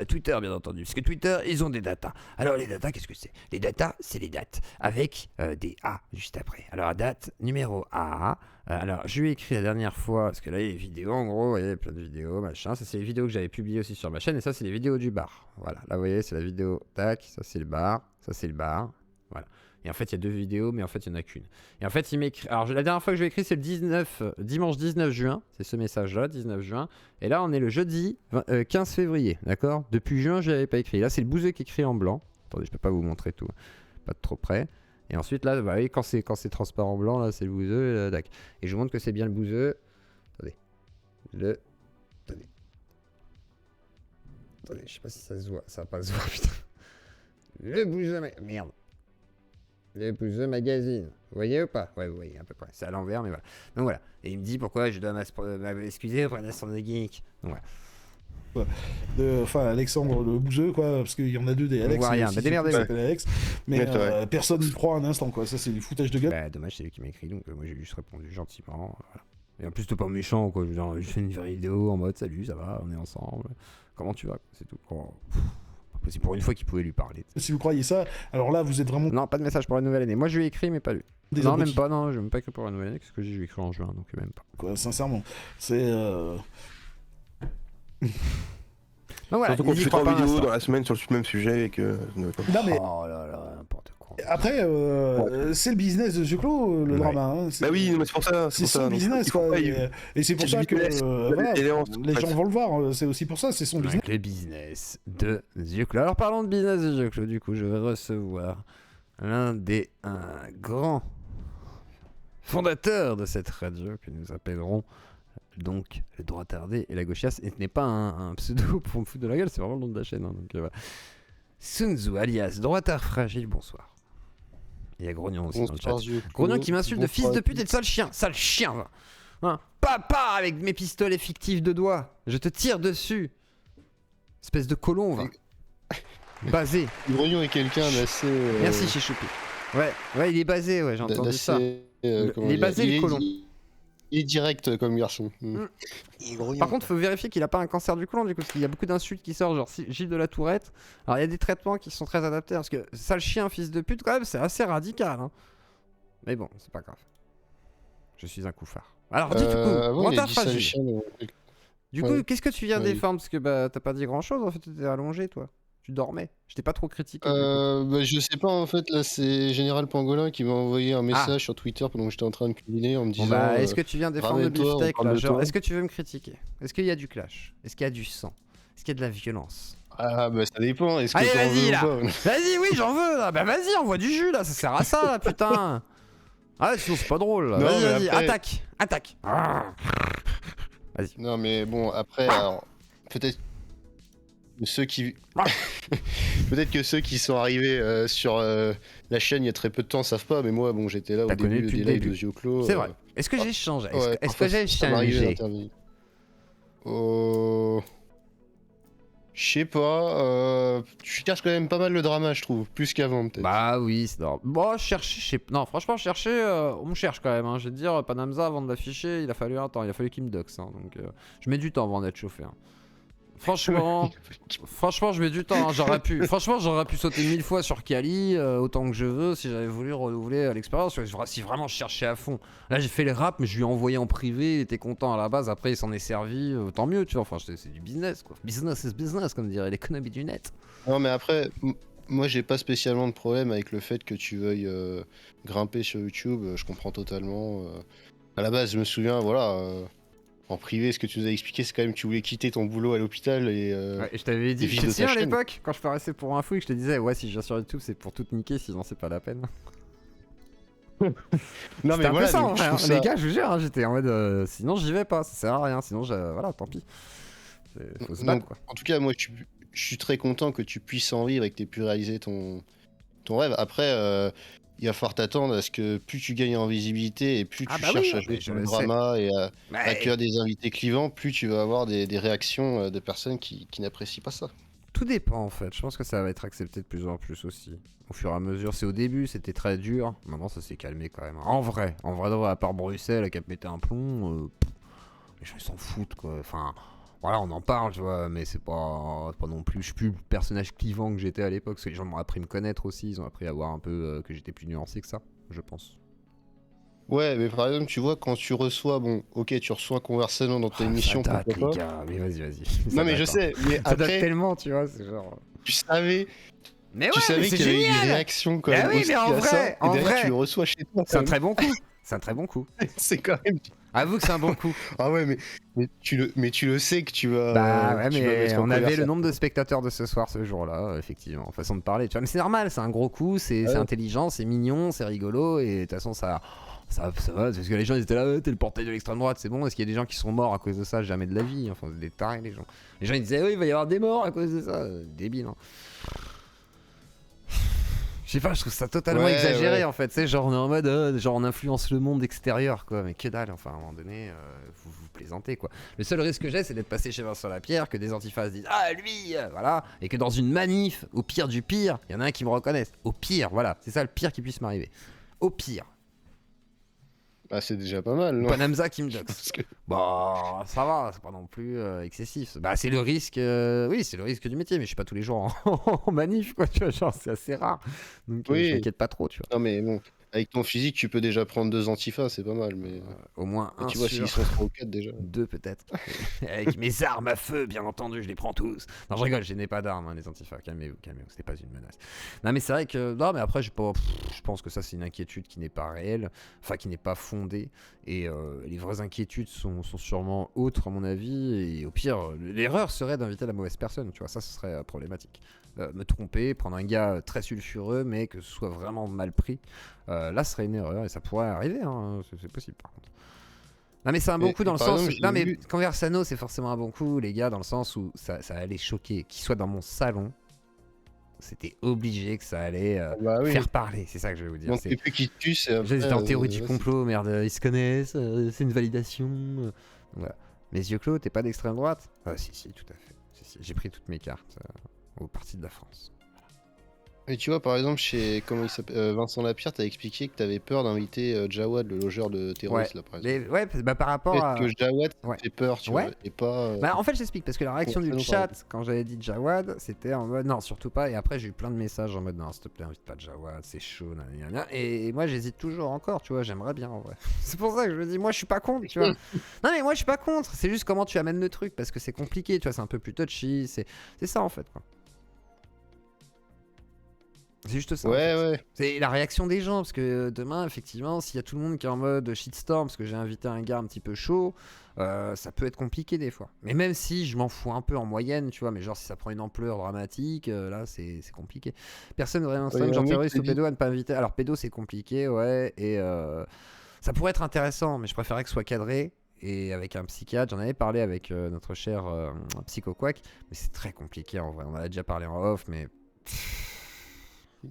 Twitter, bien entendu, parce que Twitter, ils ont des datas. Alors les datas, qu'est-ce que c'est? Les datas, c'est les dates avec des A juste après. Alors date numéro A. Alors, je lui ai écrit la dernière fois, parce que là, il y a les vidéos, en gros, vous voyez, plein de vidéos, machin. Ça, c'est les vidéos que j'avais publiées aussi sur ma chaîne, et ça, c'est les vidéos du bar. Voilà, là, vous voyez, c'est la vidéo, tac, ça, c'est le bar, ça, c'est le bar, voilà. Et en fait, il y a 2 vidéos, mais en fait, il n'y en a qu'une. Et en fait, il m'écrit... Alors, la dernière fois que je lui ai écrit, c'est le dimanche 19 juin, c'est ce message-là, 19 juin. Et là, on est le jeudi 15 février, d'accord? Depuis juin, je n'avais pas écrit. Là, c'est le bouseux qui écrit en blanc. Attendez, je peux pas vous montrer tout, pas de trop près. Et ensuite, là, bah, oui, quand c'est transparent blanc, là, c'est le bouseux, et, et je vous montre que c'est bien le bouseux. Attendez. Attendez, je sais pas si ça se voit. Ça va pas se voir, putain. Le bouseux... Merde. Le bouseux magazine. Vous voyez ou pas? Ouais, vous voyez à peu près. C'est à l'envers, mais voilà. Donc voilà. Et il me dit pourquoi je dois m'excuser pour la nation de geek. Donc voilà. Enfin, Alexandre le bouseux, quoi, parce qu'il y en a 2 des Alex. On voit rien, mais démerdez-vous. Alex, mais personne n'y croit un instant, quoi. Ça, c'est du foutage de gueule. Bah, dommage, c'est lui qui m'a écrit, donc moi j'ai juste répondu gentiment. Voilà. Et en plus, t'es pas méchant, quoi. Genre, je fais une vidéo en mode salut, ça va, on est ensemble. Comment tu vas? C'est tout. C'est pour une fois qu'il pouvait lui parler. Si vous croyez ça, alors là, vous êtes vraiment. Non, pas de message pour la nouvelle année. Moi, je lui ai écrit, mais pas lui. Non, même pas, non, je n'ai même pas écrit pour la nouvelle année, parce que j'ai écrit en juin, donc même pas. Quoi, sincèrement, c'est. Donc voilà, surtout qu'on fait 3 vidéos dans la semaine sur le même sujet et que... Non, mais... Oh là là, n'importe quoi. Après, c'est le business de Zieux Clos, le drama. Hein. Bah oui, mais c'est pour ça. C'est son business, quoi. Et c'est pour ça que voilà, les gens vont le voir. C'est aussi pour ça, c'est son business. Le business de Zieux Clos. Alors parlons de business de Zieux Clos, du coup, je vais recevoir l'un des grands fondateurs de cette radio que nous appellerons donc le droit tardé et la gauchiasse, et ce n'est pas un pseudo pour me foutre de la gueule, c'est vraiment le nom de la chaîne, hein, donc voilà. Sun Tzu alias droitard fragile, bonsoir. Il y a Grognon aussi dans le chat. Grognon qui m'insulte de fils de pute et de sale chien va. Hein, papa avec mes pistolets fictifs de doigts, je te tire dessus. Espèce de colon, va. Basé. Grognon est quelqu'un d'assez... Merci Chichoupi. Ouais, il est basé, ouais, j'ai entendu ça. Il est basé, le colon. Il est direct comme garçon. Par contre, faut vérifier qu'il a pas un cancer du côlon, du coup, parce qu'il y a beaucoup d'insultes qui sortent, genre Gilles de la Tourette. Alors, il y a des traitements qui sont très adaptés, parce que sale chien, fils de pute, quand même, c'est assez radical. Hein. Mais bon, c'est pas grave. Je suis un couffard. Alors, dis tout, fragile. Du coup, qu'est-ce que tu viens défendre? Parce que bah, t'as pas dit grand-chose, en fait, t'étais allongé, toi. Tu dormais. Je t'ai pas trop critiqué. Bah, je sais pas, en fait, là, c'est Général Pangolin qui m'a envoyé un message sur Twitter pendant que j'étais en train de cuisiner en me disant... Bon bah, est-ce que tu viens défendre le beefsteak, là, genre, est-ce que tu veux me critiquer? Est-ce qu'il y a du clash? Est-ce qu'il y a du sang? Est-ce qu'il y a de la violence? Ah bah ça dépend, est-ce que allez, t'en veux là. ou pas? Vas-y, oui, j'en veux, là. Bah vas-y, envoie du jus, là, ça sert à ça, là, putain. Ah, sinon c'est pas drôle, là. Vas-y, après... attaque. Vas-y. Non mais bon, après, alors, peut-être... Ceux qui... Peut-être que ceux qui sont arrivés sur la chaîne il y a très peu de temps savent pas, mais moi bon j'étais là au début des lives de Zieux Clos. C'est vrai. Est-ce que j'ai changé? Est-ce que j'ai changé? Je sais pas, je cherche quand même pas mal le drama, je trouve, plus qu'avant peut-être. Bah oui, c'est normal. Bon, non, franchement, on me cherche quand même. Hein. Je vais te dire, Panamza, avant de l'afficher, il a fallu un temps, il a fallu qu'il me doxe. Hein. Donc, je mets du temps avant d'être chauffé. Hein. Franchement, je mets du temps. Hein. J'aurais pu sauter 1000 fois sur Kali autant que je veux si j'avais voulu renouveler l'expérience. Si vraiment je cherchais à fond. Là, j'ai fait les raps, mais je lui ai envoyé en privé. Il était content à la base. Après, il s'en est servi. Tant mieux, tu vois. Enfin, c'est du business, quoi. Business is business, comme dirait l'économie du net. Non, mais après, moi, j'ai pas spécialement de problème avec le fait que tu veuilles grimper sur YouTube. Je comprends totalement. À la base, je me souviens, voilà. En privé, ce que tu nous as expliqué, c'est quand même que tu voulais quitter ton boulot à l'hôpital et... Ouais, et je t'avais dit, tu sais à l'époque, quand je paraissais pour un fou et que je te disais, ouais, si je viens sur YouTube, c'est pour tout niquer, sinon c'est pas la peine. Non mais voilà, un peu ça, donc, hein, les gars, je vous jure, hein, j'étais en mode, sinon j'y vais pas, ça sert à rien, sinon voilà, tant pis. Faut se battre, quoi. En tout cas, moi, je suis très content que tu puisses en vivre et que tu aies pu réaliser ton rêve. Après, il va falloir t'attendre à ce que plus tu gagnes en visibilité et plus tu cherches à jouer sur le drama et à accueillir des invités clivants, plus tu vas avoir des réactions de personnes qui n'apprécient pas ça. Tout dépend en fait, je pense que ça va être accepté de plus en plus aussi. Au fur et à mesure, c'est au début, c'était très dur, maintenant ça s'est calmé quand même. En vrai, à part Bruxelles qui a pété un plomb, les gens ils s'en foutent quoi. Enfin, voilà, on en parle, tu vois, mais c'est pas non plus. Je suis plus le personnage clivant que j'étais à l'époque, parce que les gens m'ont appris à me connaître aussi, ils ont appris à voir un peu que j'étais plus nuancé que ça, je pense. Ouais, mais par exemple, tu vois, quand tu reçois, bon, ok, tu reçois Conversano dans ta émission, ça date, pourquoi les pas. gars, mais vas-y. Non, mais je sais, mais ça date après, tellement, tu vois, c'est genre. tu savais. Mais tu savais qu'il y avait eu des réactions quand même. Oui, mais en vrai, et derrière, tu le reçois chez toi. C'est un très bon coup. C'est un très bon coup. C'est quand même. Avoue que c'est un bon coup. Ah ouais, mais tu le sais que tu vas. Bah ouais, tu vas mais mettre en on avait le conversation. nombre de spectateurs de ce soir, ce jour-là, effectivement, façon de parler. Tu vois, mais c'est normal, c'est un gros coup, c'est intelligent, c'est mignon, c'est rigolo, et de toute façon ça va, parce que les gens ils étaient là, t'es le portail de l'extrême droite, c'est bon. Est-ce qu'il y a des gens qui sont morts à cause de ça? Jamais de la vie. Enfin, c'est des tarés les gens. Les gens ils disaient, oui, il va y avoir des morts à cause de ça. Débile, hein. Je sais pas, je trouve ça totalement exagéré en fait. Tu sais, genre on est en mode, genre on influence le monde extérieur quoi. Mais que dalle, enfin à un moment donné, vous plaisantez quoi. Le seul risque que j'ai, c'est d'être passé chez Vincent Lapierre, que des antifas disent ah lui, voilà, et que dans une manif, au pire du pire, il y en a un qui me reconnaisse. Au pire, voilà, c'est ça le pire qui puisse m'arriver. Au pire. Bah, c'est déjà pas mal, non? Panamza qui me doxe. Bah, ça va, c'est pas non plus excessif. Bah, c'est le risque, oui, c'est le risque du métier, mais je suis pas tous les jours en manif, quoi, tu vois, genre, c'est assez rare. Donc, je m'inquiète pas trop, tu vois. Non, mais bon, avec ton physique, tu peux déjà prendre 2 antifas, c'est pas mal, mais. Au moins un. Tu vois, s'ils sont 3 ou 4 déjà. 2 peut-être. Avec mes armes à feu, bien entendu, je les prends tous. Non, je rigole, je n'ai pas d'armes, hein, les antifas. Calmez-vous, c'était pas une menace. Non, mais c'est vrai que. Non, mais après, je pense que ça, c'est une inquiétude qui n'est pas réelle, enfin, qui n'est pas fondée. Et les vraies inquiétudes sont sûrement autres, à mon avis. Et au pire, l'erreur serait d'inviter la mauvaise personne, tu vois, ça, ce serait problématique. Me tromper, prendre un gars très sulfureux, mais que ce soit vraiment mal pris. Là, ce serait une erreur et ça pourrait arriver, hein, c'est possible par contre. Non, mais c'est un bon coup dans le sens. Non, mais Conversano, c'est forcément un bon coup, les gars, dans le sens où ça allait choquer. Qu'il soit dans mon salon, c'était obligé que ça allait faire parler, c'est ça que je vais vous dire. Donc, les plus qui te tuent, c'est. J'étais en théorie du complot, merde, ils se connaissent, c'est une validation. Voilà. Mes yeux clos, t'es pas d'extrême droite? Si, tout à fait. Si. J'ai pris toutes mes cartes au Parti de la France. Et tu vois, par exemple, chez Vincent Lapierre, t'as expliqué que t'avais peur d'inviter Jawad, le logeur de terroristes, là, par exemple. Ouais, bah, par rapport à. Que Jawad fait peur, tu vois, et pas. Bah, en fait, j'explique, parce que la réaction du chat, quand j'avais dit Jawad, c'était en mode non, surtout pas. Et après, j'ai eu plein de messages en mode non, s'il te plaît, invite pas Jawad, c'est chaud, nanana. Et moi, j'hésite toujours encore, tu vois, j'aimerais bien en vrai. C'est pour ça que je me dis, moi, je suis pas contre, tu vois. Non, mais moi, je suis pas contre. C'est juste comment tu amènes le truc, parce que c'est compliqué, tu vois, c'est un peu plus touchy. C'est ça, en fait, quoi. C'est juste ça. Ouais. C'est la réaction des gens, parce que demain, effectivement, s'il y a tout le monde qui est en mode shitstorm, parce que j'ai invité un gars un petit peu chaud, ça peut être compliqué des fois. Mais même si je m'en fous un peu en moyenne, tu vois, mais genre si ça prend une ampleur dramatique, là, c'est compliqué. Personne vraiment genre terroriste ou pédo à ne pas inviter. Alors, pédo, c'est compliqué, ouais, et ça pourrait être intéressant, mais je préférerais que ce soit cadré. Et avec un psychiatre, j'en avais parlé avec notre cher PsychoQuack, mais c'est très compliqué en vrai. On en a déjà parlé en off, mais.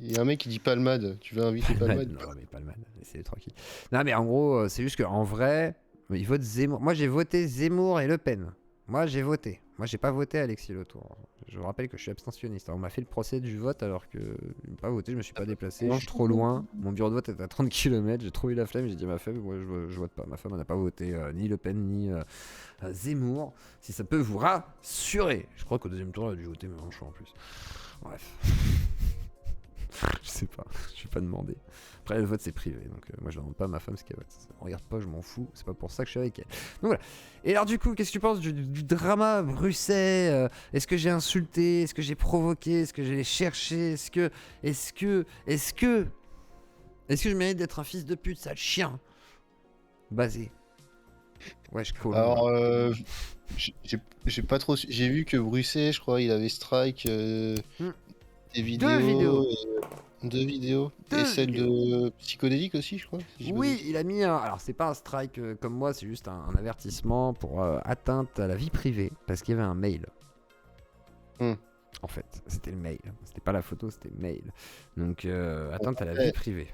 Il y a un mec qui dit Palmade, tu veux inviter Palmade? Non, mais Palmade, c'est tranquille. Non, mais en gros, c'est juste qu'en vrai, il vote Zemmour. Moi, j'ai voté Zemmour et Le Pen. Moi, j'ai voté. Moi, j'ai pas voté Alexis Le Tour. Je vous rappelle que je suis abstentionniste. On m'a fait le procès du vote alors que je n'ai pas voté, je me suis pas déplacé. Je suis trop loin. Mon bureau de vote est à 30 km. J'ai trop eu la flemme. J'ai dit à ma femme, moi, je vote pas. Ma femme n'a pas voté ni Le Pen ni Zemmour. Si ça peut vous rassurer. Je crois qu'au deuxième tour, elle a dû voter Mélenchon en plus. Bref. Je sais pas, je suis pas demandé. Après, le vote c'est privé, donc moi je demande pas à ma femme ce qu'elle vote. On regarde pas, je m'en fous, c'est pas pour ça que je suis avec elle. Donc voilà. Et alors, du coup, qu'est-ce que tu penses du drama Bruxelles? Est-ce que j'ai insulté? Est-ce que j'ai provoqué? Est-ce que j'ai cherché? Est-ce que je mérite d'être un fils de pute, sale chien? Basé. Ouais, je colle. Alors, j'ai pas trop. J'ai vu que Bruxelles, je crois, il avait strike. Des vidéos. Deux vidéos. Et celle de psychodélique aussi, je crois. Si oui, il a mis un. Alors, c'est pas un strike comme moi, c'est juste un avertissement pour atteinte à la vie privée. Parce qu'il y avait un mail. En fait, c'était le mail. C'était pas la photo, c'était le mail. Donc, atteinte à la vie privée.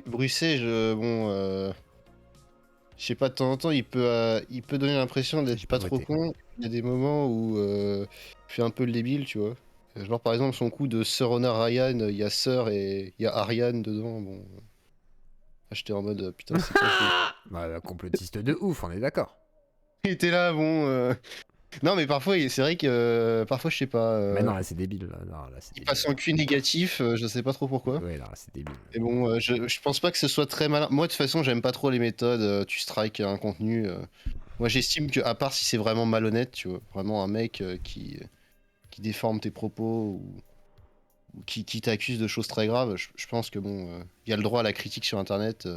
Bruxelles, je sais pas, de temps en temps, il peut donner l'impression d'être pas trop con. Il y a des moments où il fait un peu le débile, tu vois. Genre, par exemple, son coup de Sir Honor Ryan, il y a Sir et il y a Ariane dedans. Bon, j'étais en mode, putain, c'est quoi Bah, complotiste de ouf, on est d'accord. Il était là, bon. Non, mais parfois, c'est vrai que parfois, je sais pas. Mais non, là, c'est débile. Il passe en cul négatif, je sais pas trop pourquoi. Ouais, là, c'est débile. Et bon, je pense pas que ce soit très malin. Moi, de toute façon, j'aime pas trop les méthodes. Tu strikes un contenu. Moi, j'estime que, à part si c'est vraiment malhonnête, tu vois, vraiment un mec qui déforme tes propos ou qui t'accuse de choses très graves, je pense que bon, il y a le droit à la critique sur Internet.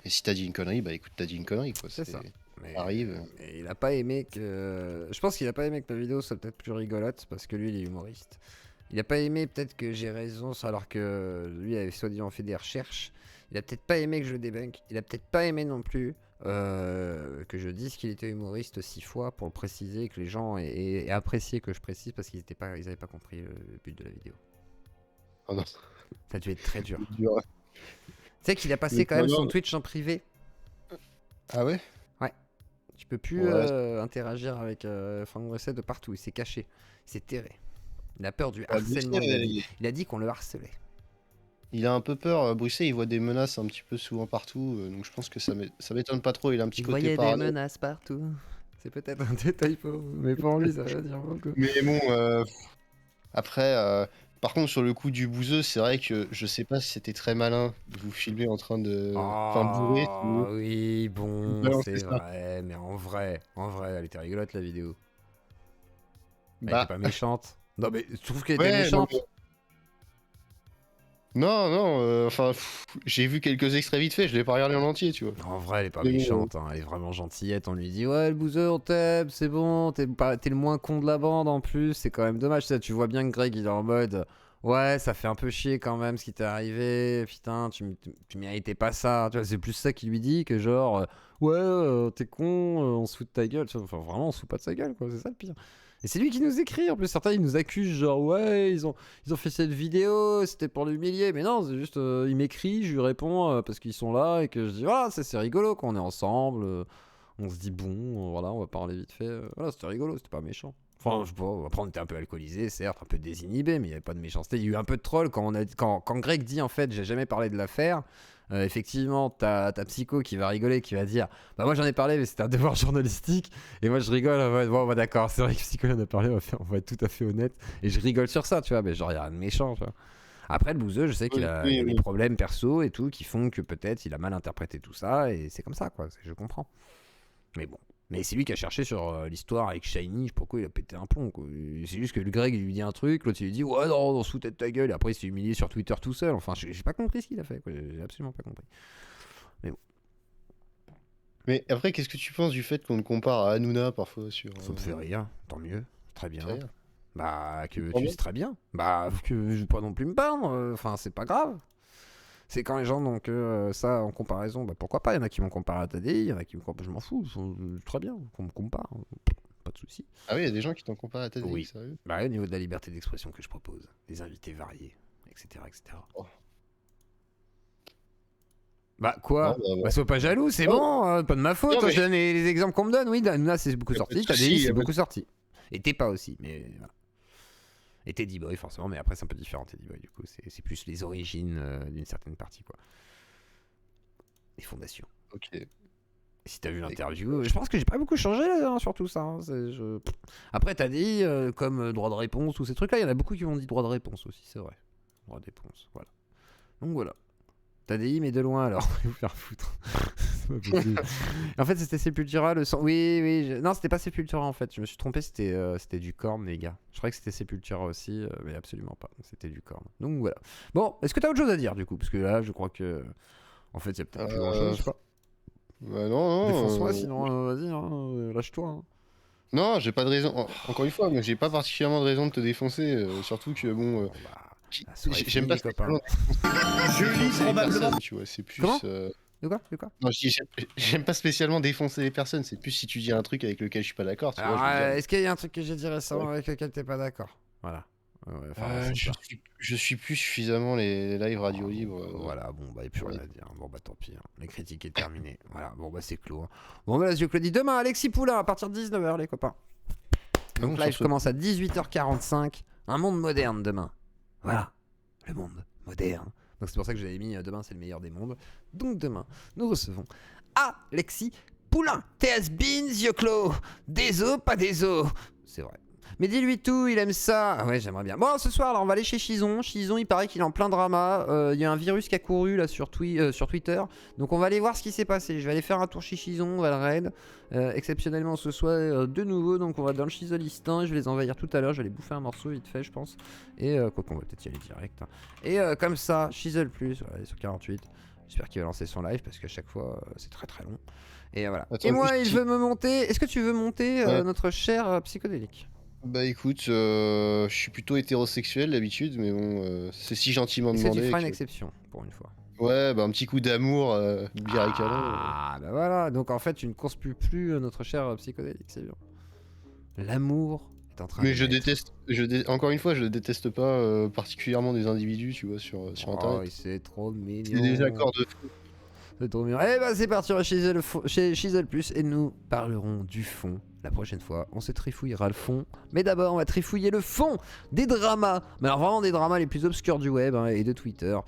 Et si t'as dit une connerie, bah écoute, t'as dit une connerie, quoi. C'est ça. Mais, arrive. Mais il a pas aimé que. Je pense qu'il a pas aimé que la vidéo soit peut-être plus rigolote parce que lui, il est humoriste. Il a pas aimé peut-être que j'ai raison alors que lui avait soi-disant fait des recherches. Il a peut-être pas aimé que je le débunk. Il a peut-être pas aimé non plus que je dise qu'il était humoriste 6 fois pour le préciser, que les gens aient apprécié que je précise parce qu'ils avaient pas compris le but de la vidéo. Oh non. Ça a dû être très dur. Tu sais qu'il a passé quand même son Twitch en privé. Ah ouais? Ouais. Tu peux plus interagir avec Franck Bresset de partout. Il s'est caché. Il s'est terré. Il a peur du harcèlement. Il a dit qu'on le harcelait. Il a un peu peur. Bruxelles, il voit des menaces un petit peu souvent partout. Donc je pense que ça m'étonne pas trop. Il a un petit côté parano. Il voyait des menaces partout. C'est peut-être un détail, mais pour lui, ça veut dire beaucoup. Mais bon, après, par contre, sur le coup du bouseux, c'est vrai que je sais pas si c'était très malin de vous filmer en train de. Enfin, bourré. Oui, bon, c'est vrai. Mais en vrai, elle était rigolote la vidéo. Elle était pas méchante. Non, mais tu trouves qu'elle était méchante? Non, enfin, j'ai vu quelques extraits vite fait, je l'ai pas regardé en entier, tu vois. En vrai, elle est pas méchante, hein, elle est vraiment gentillette. On lui dit, ouais, le bouseux, on t'aime, c'est bon, t'es le moins con de la bande en plus, c'est quand même dommage. Ça, tu vois bien que Greg, il est en mode, ouais, ça fait un peu chier quand même ce qui t'est arrivé, putain, tu méritais pas ça. Tu vois, c'est plus ça qu'il lui dit que genre, ouais, t'es con, on se fout de ta gueule. Enfin, vraiment, on se fout pas de sa gueule, quoi, c'est ça le pire. Et c'est lui qui nous écrit, en plus certains ils nous accusent genre ouais ils ont fait cette vidéo, c'était pour l'humilier, mais non c'est juste il m'écrit, je lui réponds parce qu'ils sont là et que je dis voilà c'est rigolo quand on est ensemble, on se dit bon voilà on va parler vite fait, voilà c'était rigolo, c'était pas méchant. Enfin je sais pas, après on était un peu alcoolisé certes, un peu désinhibé mais il y avait pas de méchanceté, il y a eu un peu de troll quand Greg dit en fait j'ai jamais parlé de l'affaire. Effectivement, t'as Psycho qui va rigoler, qui va dire bah moi j'en ai parlé mais c'était un devoir journalistique et moi je rigole bon bah d'accord c'est vrai que Psycho en a parlé, on va être tout à fait honnête et je rigole sur ça tu vois mais genre y'a rien de méchant tu vois. Après le bouseux je sais qu'il a des problèmes perso et tout qui font que peut-être il a mal interprété tout ça et c'est comme ça quoi, je comprends mais bon. Mais c'est lui qui a cherché sur l'histoire avec Shiny, je sais pas pourquoi il a pété un plomb quoi. C'est juste que le Greg il lui dit un truc, l'autre il lui dit ouais non on se foutait de ta gueule et après il s'est humilié sur Twitter tout seul, enfin j'ai pas compris ce qu'il a fait quoi. J'ai absolument pas compris. Mais bon. Mais après qu'est-ce que tu penses du fait qu'on le compare à Hanouna parfois sur... Ça me fait rire, tant mieux, très bien. Bah que tu sais très bien, bah que je vais pas non plus me plaindre, enfin c'est pas grave. C'est quand les gens donc ça en comparaison, bah pourquoi pas, il y en a qui m'ont comparé à TDI, il y en a qui me comparent, je m'en fous, très bien qu'on me compare, pas de soucis. Ah oui, il y a des gens qui t'ont comparé à TDI, oui. Sérieux? Bah au niveau de la liberté d'expression que je propose, des invités variés, etc. Oh. Bah quoi? Bah sois pas jaloux, c'est bon, pas de ma faute, je donne les exemples qu'on me donne, oui, Hanouna c'est beaucoup sorti, TDI c'est beaucoup sorti. Et t'es pas aussi, mais voilà. Et Teddy Boy forcément, mais après c'est un peu différent Teddy Boy du coup, c'est plus les origines d'une certaine partie quoi. Les fondations. Ok. Si t'as vu l'interview, je pense que j'ai pas beaucoup changé là, sur tout ça. Après t'as dit comme droit de réponse, tous ces trucs là, il y en a beaucoup qui m'ont dit droit de réponse aussi, c'est vrai. Droit de réponse, voilà. Donc voilà. T'as dit mais de loin alors, vous faire foutre. C'est pas possible. En fait c'était Sepultura le sang. Oui, non c'était pas Sepultura en fait, je me suis trompé, c'était du Korn les gars. Je croyais que c'était Sepultura aussi, mais absolument pas, c'était du Korn. Donc voilà. Bon, est-ce que t'as autre chose à dire du coup? Parce que là je crois que en fait il y a peut-être plus grand chose, je sais pas. Bah non. Défonce-moi sinon vas-y, hein, lâche-toi. Hein. Non, j'ai pas de raison. Encore une fois, mais j'ai pas particulièrement de raison de te défoncer, surtout que bon. J'aime pas spécialement. Je lis probablement. Tu vois, c'est plus. Comment De quoi Non, j'aime pas spécialement défoncer les personnes. C'est plus si tu dis un truc avec lequel je suis pas d'accord. Est-ce qu'il y a un truc que j'ai dit récemment avec lequel t'es pas d'accord? Voilà. Je suis plus suffisamment les lives radio libre. Voilà, bon, bah, et puis rien à dire. Bon, bah, tant pis. Les critiques est terminé. Voilà, bon, bah, c'est clos. Bon, bah, les yeux Claudie. Demain, Alexis Poulain, à partir de 19h, les copains. Donc, live commence à 18h45. Un monde moderne demain. Voilà, le monde moderne. Donc, c'est pour ça que j'avais mis demain, c'est le meilleur des mondes. Donc, demain, nous recevons Alexis Poulain. TS Beans, yeux clos. Des os, pas des os. C'est vrai. Mais dis-lui tout, il aime ça. Ah ouais, j'aimerais bien. Bon, ce soir, là, on va aller chez Chison. Chison, il paraît qu'il est en plein drama. Il y a un virus qui a couru là sur Twitter. Donc, on va aller voir ce qui s'est passé. Je vais aller faire un tour chez Chison, on va le raid. Exceptionnellement, ce soir, de nouveau. Donc, on va dans le Chisolistin. Je vais les envahir tout à l'heure. Je vais aller bouffer un morceau vite fait, je pense. Et quoi qu'on va peut-être y aller direct. Et comme ça, Chisel Plus, voilà, sur 48. J'espère qu'il va lancer son live parce qu'à chaque fois, c'est très très long. Et voilà. Attends, et moi, il veut me monter. Est-ce que tu veux monter notre cher psychodélique? Bah écoute, je suis plutôt hétérosexuel d'habitude, mais bon, c'est si gentiment demandé. Est-ce que tu feras une exception pour une fois? Ouais, bah un petit coup d'amour, bière et câlin. Ah, bah voilà. Donc en fait, tu ne conspires plus notre cher psychodélique, c'est bien. L'amour est en train de. Mais je déteste, encore une fois, je déteste pas particulièrement des individus, tu vois, sur internet. Oh, c'est trop mignon. C'est des accords de fou. C'est trop mignon. Eh bah c'est parti, on va chez Chisel Plus et nous parlerons du fond. La prochaine fois, on se trifouillera le fond. Mais d'abord, on va trifouiller le fond des dramas. Mais alors vraiment des dramas les plus obscurs du web et de Twitter.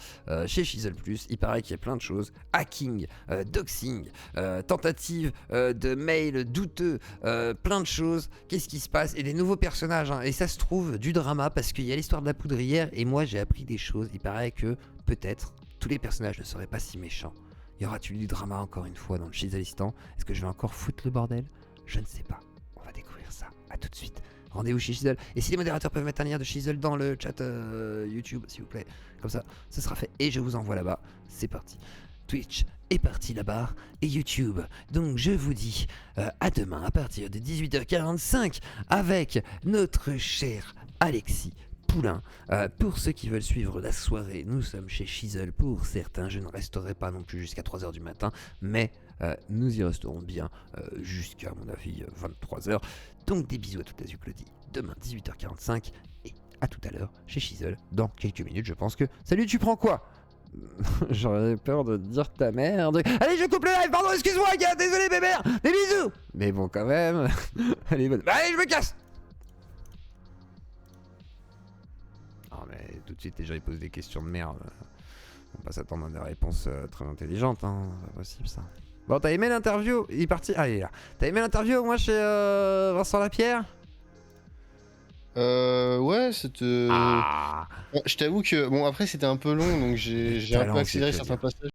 Chez Chisel Plus, il paraît qu'il y a plein de choses. Hacking, doxing, tentative de mail douteux, plein de choses. Qu'est-ce qui se passe? Et des nouveaux personnages. Et ça se trouve du drama parce qu'il y a l'histoire de la poudrière. Et moi, j'ai appris des choses. Il paraît que peut-être tous les personnages ne seraient pas si méchants. Y aura-t-il du drama encore une fois dans le Chiselistan? Est-ce que je vais encore foutre le bordel? Je ne sais pas. On va découvrir ça. À tout de suite. Rendez-vous chez Chisel. Et si les modérateurs peuvent mettre un lien de Chisel dans le chat YouTube, s'il vous plaît. Comme ça, ce sera fait. Et je vous envoie là-bas. C'est parti. Twitch est parti là-bas. Et YouTube. Donc je vous dis à demain à partir de 18h45 avec notre cher Alexis Poulain. Pour ceux qui veulent suivre la soirée, nous sommes chez Chisel. Pour certains, je ne resterai pas non plus jusqu'à 3h du matin, mais nous y resterons bien jusqu'à, à mon avis, 23h. Donc des bisous à toute la Zuclodie. Demain, 18h45, et à tout à l'heure chez Chisel, dans quelques minutes, je pense que... Salut, tu prends quoi? J'aurais peur de dire ta merde. Allez, je coupe le live, pardon, excuse-moi, gars, désolé, bébé, des bisous. Mais bon, quand même... Allez, allez, je me casse. Non mais tout de suite les gens ils posent des questions de merde. On va pas s'attendre à des réponses très intelligentes, hein. C'est pas possible ça. Bon, t'as aimé l'interview? Il est parti. Ah, il est là. T'as aimé l'interview moi chez Vincent Lapierre? Ouais, c'était. Ah. Bon, je t'avoue que bon après c'était un peu long donc j'ai un peu accéléré certains passages.